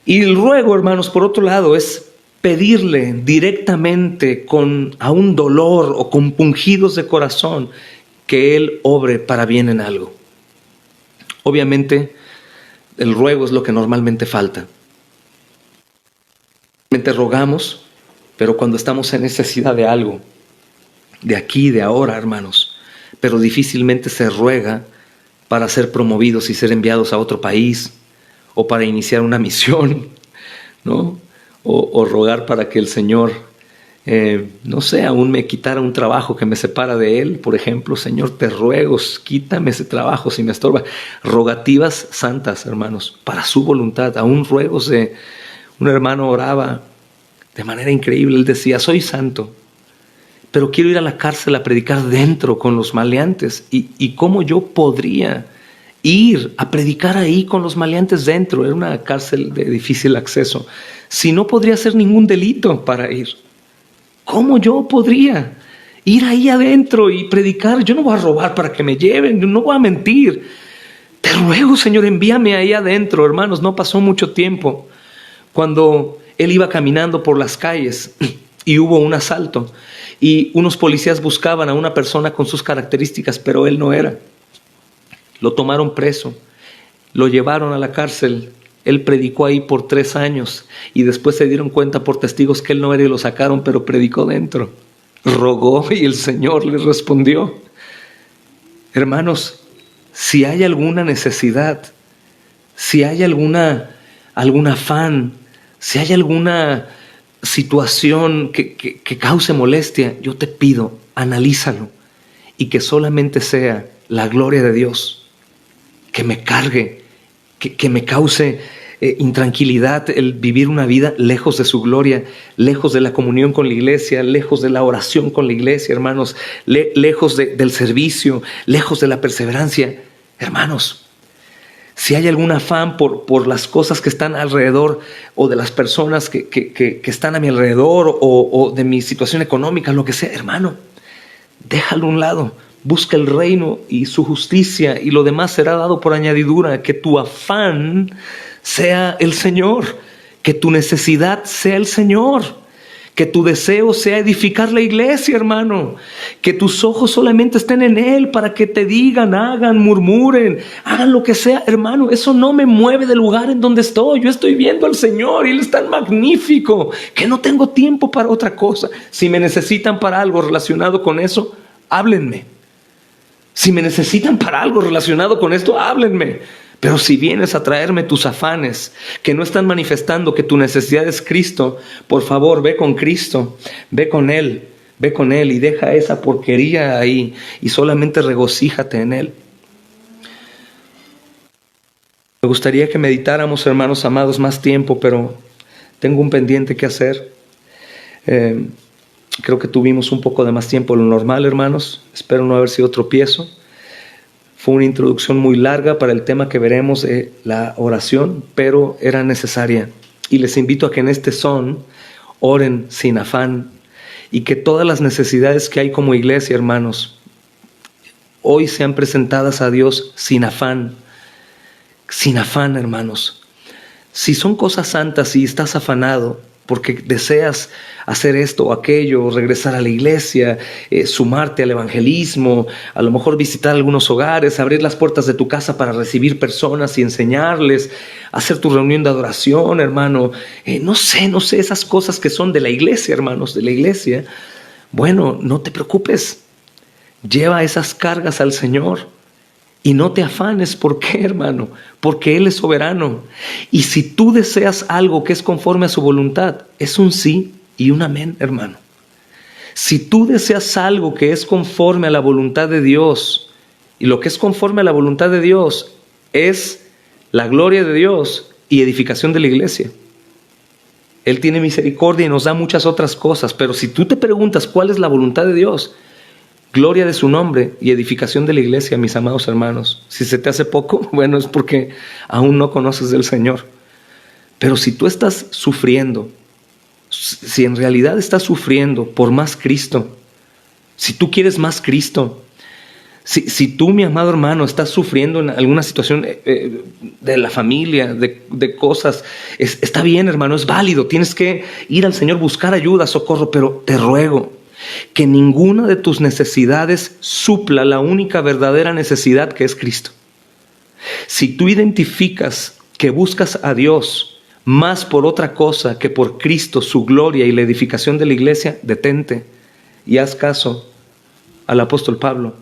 Y el ruego, hermanos, por otro lado, es pedirle directamente con aún dolor o compungidos de corazón que Él obre para bien en algo. Obviamente, el ruego es lo que normalmente falta. Normalmente rogamos, pero cuando estamos en necesidad de algo, de aquí, de ahora, hermanos, pero difícilmente se ruega para ser promovidos y ser enviados a otro país, o para iniciar una misión, ¿no? O rogar para que el Señor, no sé, aún me quitara un trabajo que me separa de Él, por ejemplo. Señor, te ruego, quítame ese trabajo si me estorba. Rogativas santas, hermanos, para su voluntad. Aún ruegos de un hermano oraba de manera increíble. Él decía, soy santo, pero quiero ir a la cárcel a predicar dentro con los maleantes. ¿Y cómo yo podría ir a predicar ahí con los maleantes dentro? Era una cárcel de difícil acceso. Si no podría hacer ningún delito para ir, ¿cómo yo podría ir ahí adentro y predicar? Yo no voy a robar para que me lleven, no voy a mentir. Te ruego, Señor, envíame ahí adentro. Hermanos, no pasó mucho tiempo cuando él iba caminando por las calles y hubo un asalto y unos policías buscaban a una persona con sus características, pero él no era. Lo tomaron preso, lo llevaron a la cárcel. Él predicó ahí por 3 años y después se dieron cuenta por testigos que él no era y lo sacaron, pero predicó dentro. Rogó y el Señor le respondió. Hermanos, si hay alguna necesidad, si hay algún afán, si hay alguna situación que cause molestia, yo te pido, analízalo y que solamente sea la gloria de Dios que me cargue, que me cause intranquilidad el vivir una vida lejos de su gloria, lejos de la comunión con la iglesia, lejos de la oración con la iglesia, hermanos, lejos del servicio, lejos de la perseverancia. Hermanos, si hay algún afán por las cosas que están alrededor o de las personas que están a mi alrededor o de mi situación económica, lo que sea, hermano, déjalo a un lado. Busca el reino y su justicia y lo demás será dado por añadidura. Que tu afán sea el Señor, que tu necesidad sea el Señor, que tu deseo sea edificar la iglesia, hermano, que tus ojos solamente estén en Él para que te digan, hagan, murmuren, hagan lo que sea, hermano. Eso no me mueve del lugar en donde estoy. Yo estoy viendo al Señor y Él es tan magnífico que no tengo tiempo para otra cosa. Si me necesitan para algo relacionado con eso, háblenme. Si me necesitan para algo relacionado con esto, háblenme. Pero si vienes a traerme tus afanes que no están manifestando que tu necesidad es Cristo, por favor, ve con Cristo, ve con Él y deja esa porquería ahí y solamente regocíjate en Él. Me gustaría que meditáramos, hermanos amados, más tiempo, pero tengo un pendiente que hacer. Creo que tuvimos un poco de más tiempo de lo normal, hermanos. Espero no haber sido tropiezo. Fue una introducción muy larga para el tema que veremos de la oración, pero era necesaria. Y les invito a que en este son oren sin afán y que todas las necesidades que hay como iglesia, hermanos, hoy sean presentadas a Dios sin afán. Sin afán, hermanos. Si son cosas santas y estás afanado porque deseas hacer esto o aquello, regresar a la iglesia, sumarte al evangelismo, a lo mejor visitar algunos hogares, abrir las puertas de tu casa para recibir personas y enseñarles, hacer tu reunión de adoración, hermano, no sé, esas cosas que son de la iglesia, hermanos, de la iglesia. Bueno, no te preocupes, lleva esas cargas al Señor. Y no te afanes. ¿Por qué, hermano? Porque Él es soberano. Y si tú deseas algo que es conforme a su voluntad, es un sí y un amén, hermano. Si tú deseas algo que es conforme a la voluntad de Dios, y lo que es conforme a la voluntad de Dios es la gloria de Dios y edificación de la iglesia. Él tiene misericordia y nos da muchas otras cosas, pero si tú te preguntas cuál es la voluntad de Dios, gloria de su nombre y edificación de la iglesia, mis amados hermanos. Si se te hace poco, bueno, es porque aún no conoces del Señor. Pero si tú estás sufriendo, si en realidad estás sufriendo por más Cristo, si tú quieres más Cristo, Si tú, mi amado hermano, estás sufriendo en alguna situación de la familia, de cosas, está bien, hermano, es válido. Tienes que ir al Señor, buscar ayuda, socorro, pero te ruego que ninguna de tus necesidades supla la única verdadera necesidad, que es Cristo. Si tú identificas que buscas a Dios más por otra cosa que por Cristo, su gloria y la edificación de la iglesia, detente y haz caso al apóstol Pablo.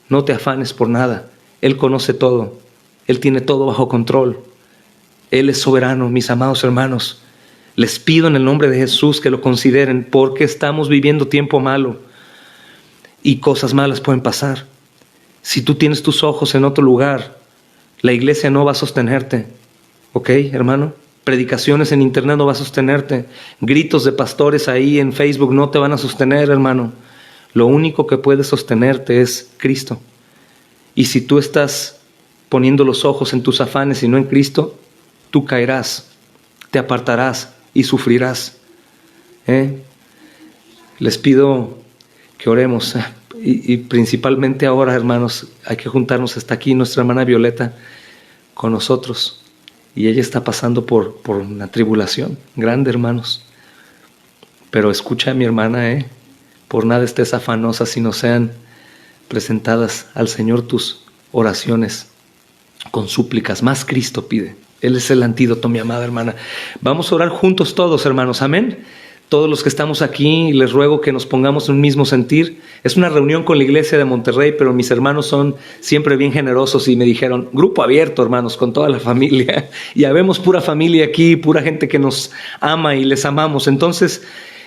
No te afanes por nada. Él conoce todo. Él tiene todo bajo control. Él es soberano, mis amados hermanos. Les pido en el nombre de Jesús que lo consideren, porque estamos viviendo tiempo malo y cosas malas pueden pasar. Si tú tienes tus ojos en otro lugar, la iglesia no va a sostenerte. ¿Ok, hermano? Predicaciones en internet no va a sostenerte. Gritos de pastores ahí en Facebook no te van a sostener, hermano. Lo único que puede sostenerte es Cristo. Y si tú estás poniendo los ojos en tus afanes y no en Cristo, tú caerás, te apartarás y sufrirás. Les pido que oremos. Y principalmente ahora, hermanos, hay que juntarnos. Está aquí nuestra hermana Violeta con nosotros. Y ella está pasando por una tribulación grande, hermanos. Pero escucha a mi hermana, por nada estés afanosa, sino sean presentadas al Señor tus oraciones con súplicas. Más Cristo pide. Él es el antídoto, mi amada hermana. Vamos a orar juntos todos, hermanos. Amén. Todos los que estamos aquí, les ruego que nos pongamos en un mismo sentir. Es una reunión con la iglesia de Monterrey, pero mis hermanos son siempre bien generosos y me dijeron, grupo abierto, hermanos, con toda la familia. Y habemos pura familia aquí, pura gente que nos ama y les amamos. Entonces,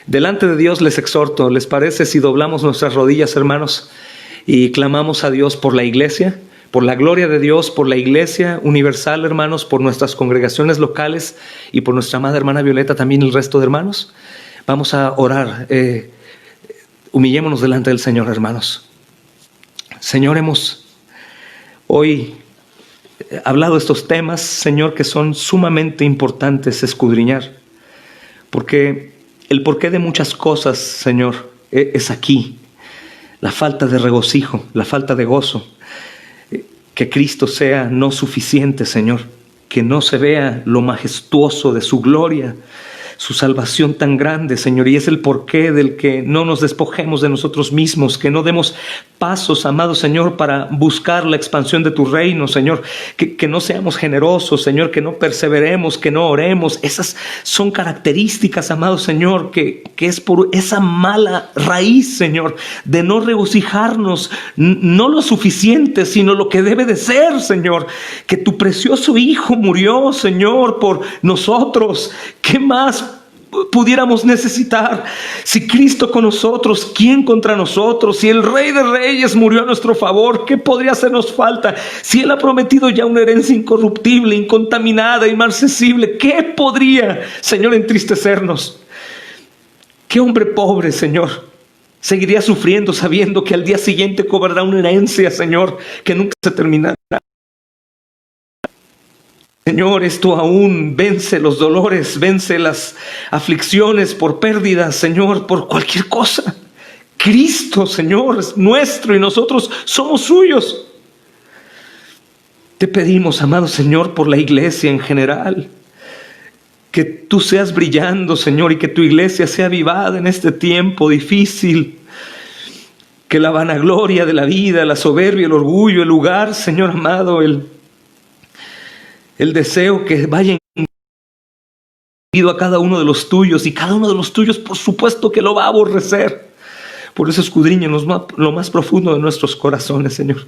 delante de Dios les exhorto, ¿les parece si doblamos nuestras rodillas, hermanos, y clamamos a Dios por la iglesia, por la gloria de Dios, por la iglesia universal, hermanos, por nuestras congregaciones locales y por nuestra amada hermana Violeta, también el resto de hermanos? Vamos a orar. Humillémonos delante del Señor, hermanos. Señor, hemos hoy hablado de estos temas, Señor, que son sumamente importantes escudriñar, porque el porqué de muchas cosas, Señor, es aquí. La falta de regocijo, la falta de gozo. Que Cristo sea no suficiente, Señor. Que no se vea lo majestuoso de su gloria, su salvación tan grande, Señor. Y es el porqué del que no nos despojemos de nosotros mismos, que no demos pasos, amado Señor, para buscar la expansión de tu reino, Señor. Que no seamos generosos, Señor, que no perseveremos, que no oremos. Esas son características, amado Señor, que es por esa mala raíz, Señor, de no regocijarnos, no lo suficiente, sino lo que debe de ser, Señor. Que tu precioso Hijo murió, Señor, por nosotros. ¿Qué más pudiéramos necesitar? Si Cristo con nosotros, ¿quién contra nosotros? Si el Rey de Reyes murió a nuestro favor, ¿qué podría hacernos falta? Si Él ha prometido ya una herencia incorruptible, incontaminada, inmarcesible, ¿qué podría, Señor, entristecernos? ¿Qué hombre pobre, Señor, seguiría sufriendo sabiendo que al día siguiente cobrará una herencia, Señor, que nunca se terminará? Señor, esto aún vence los dolores, vence las aflicciones por pérdidas, Señor, por cualquier cosa. Cristo, Señor, es nuestro y nosotros somos suyos. Te pedimos, amado Señor, por la iglesia en general, que tú seas brillando, Señor, y que tu iglesia sea avivada en este tiempo difícil. Que la vanagloria de la vida, la soberbia, el orgullo, el lugar, Señor amado, el deseo que vaya a cada uno de los tuyos, y cada uno de los tuyos por supuesto que lo va a aborrecer. Por eso escudriñanos lo más profundo de nuestros corazones, Señor.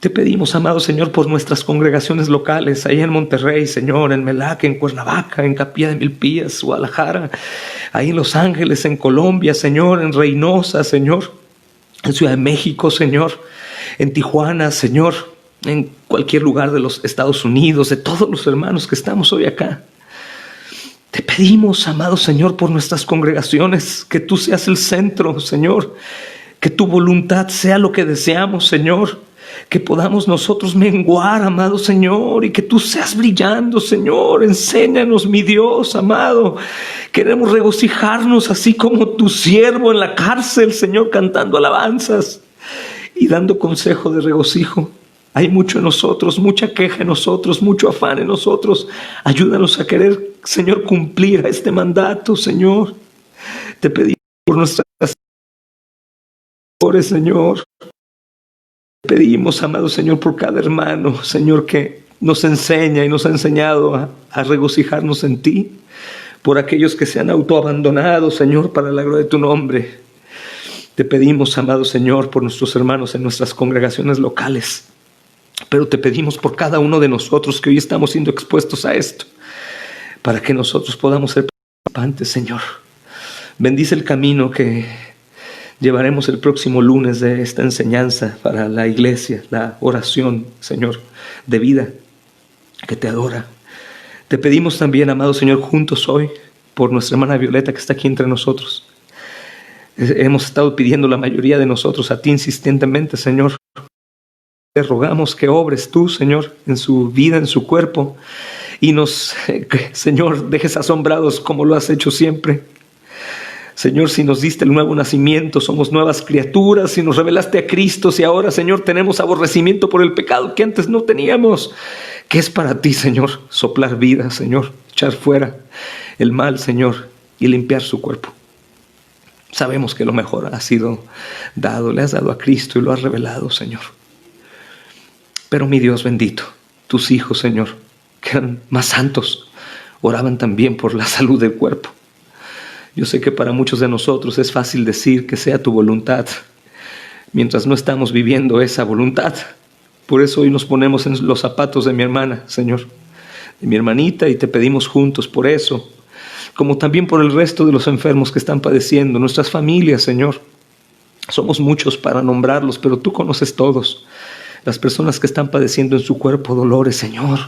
Te pedimos, amado Señor, por nuestras congregaciones locales, ahí en Monterrey, Señor, en Melaque, en Cuernavaca, en Capilla de Milpillas, Guadalajara, ahí en Los Ángeles, en Colombia, Señor, en Reynosa, Señor, en Ciudad de México, Señor, en Tijuana, Señor, en cualquier lugar de los Estados Unidos, de todos los hermanos que estamos hoy acá. Te pedimos, amado Señor, por nuestras congregaciones, que tú seas el centro, Señor, que tu voluntad sea lo que deseamos, Señor, que podamos nosotros menguar, amado Señor, y que tú seas brillando, Señor. Enséñanos, mi Dios amado. Queremos regocijarnos así como tu siervo en la cárcel, Señor, cantando alabanzas. y dando consejo de regocijo. Hay mucho en nosotros, mucha queja en nosotros, mucho afán en nosotros. Ayúdanos a querer, Señor, cumplir a este mandato, Señor. Te pedimos por nuestras oraciones, Señor. Te pedimos, amado Señor, por cada hermano, Señor, que nos enseña y nos ha enseñado a regocijarnos en ti. Por aquellos que se han autoabandonado, Señor, para la gloria de tu nombre. Te pedimos, amado Señor, por nuestros hermanos en nuestras congregaciones locales. Pero te pedimos por cada uno de nosotros que hoy estamos siendo expuestos a esto, para que nosotros podamos ser participantes, Señor. Bendice el camino que llevaremos el próximo lunes de esta enseñanza para la iglesia, la oración, Señor, de vida que te adora. Te pedimos también, amado Señor, juntos hoy, por nuestra hermana Violeta que está aquí entre nosotros. Hemos estado pidiendo la mayoría de nosotros a ti insistentemente, Señor. Te rogamos que obres tú, Señor, en su vida, en su cuerpo, y nos, Señor, dejes asombrados como lo has hecho siempre. Señor, si nos diste el nuevo nacimiento, somos nuevas criaturas, si nos revelaste a Cristo, si ahora, Señor, tenemos aborrecimiento por el pecado que antes no teníamos, ¿qué es para ti, Señor? Soplar vida, Señor, echar fuera el mal, Señor, y limpiar su cuerpo. Sabemos que lo mejor ha sido dado, le has dado a Cristo y lo has revelado, Señor. Pero mi Dios bendito, tus hijos, Señor, que eran más santos, oraban también por la salud del cuerpo. Yo sé que para muchos de nosotros es fácil decir que sea tu voluntad, mientras no estamos viviendo esa voluntad. Por eso hoy nos ponemos en los zapatos de mi hermana, Señor, de mi hermanita, y te pedimos juntos por eso, como también por el resto de los enfermos que están padeciendo, nuestras familias, Señor. Somos muchos para nombrarlos, pero tú conoces todos. Las personas que están padeciendo en su cuerpo dolores, Señor.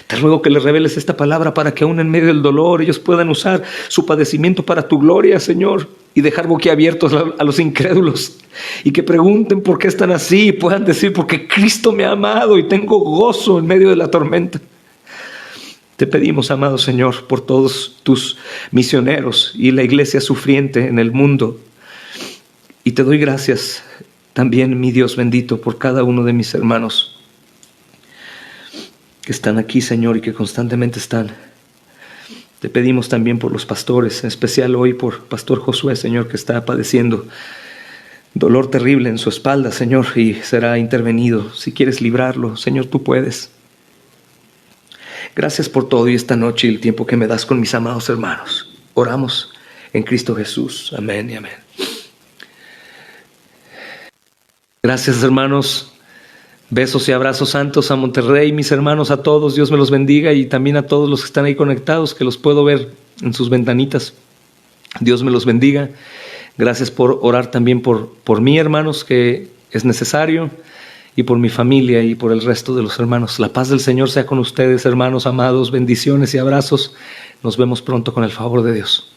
Te ruego que les reveles esta palabra para que aún en medio del dolor ellos puedan usar su padecimiento para tu gloria, Señor, y dejar boquiabiertos a los incrédulos, y que pregunten por qué están así y puedan decir: porque Cristo me ha amado y tengo gozo en medio de la tormenta. Te pedimos, amado Señor, por todos tus misioneros y la iglesia sufriente en el mundo, y te doy gracias también, mi Dios bendito, por cada uno de mis hermanos que están aquí, Señor, y que constantemente están. Te pedimos también por los pastores, en especial hoy por Pastor Josué, Señor, que está padeciendo dolor terrible en su espalda, Señor, y será intervenido. Si quieres librarlo, Señor, tú puedes. Gracias por todo y esta noche y el tiempo que me das con mis amados hermanos. Oramos en Cristo Jesús. Amén y amén. Gracias, hermanos. Besos y abrazos santos a Monterrey, mis hermanos, a todos. Dios me los bendiga, y también a todos los que están ahí conectados, que los puedo ver en sus ventanitas. Dios me los bendiga. Gracias por orar también por mí, hermanos, que es necesario, y por mi familia y por el resto de los hermanos. La paz del Señor sea con ustedes, hermanos amados. Bendiciones y abrazos. Nos vemos pronto con el favor de Dios.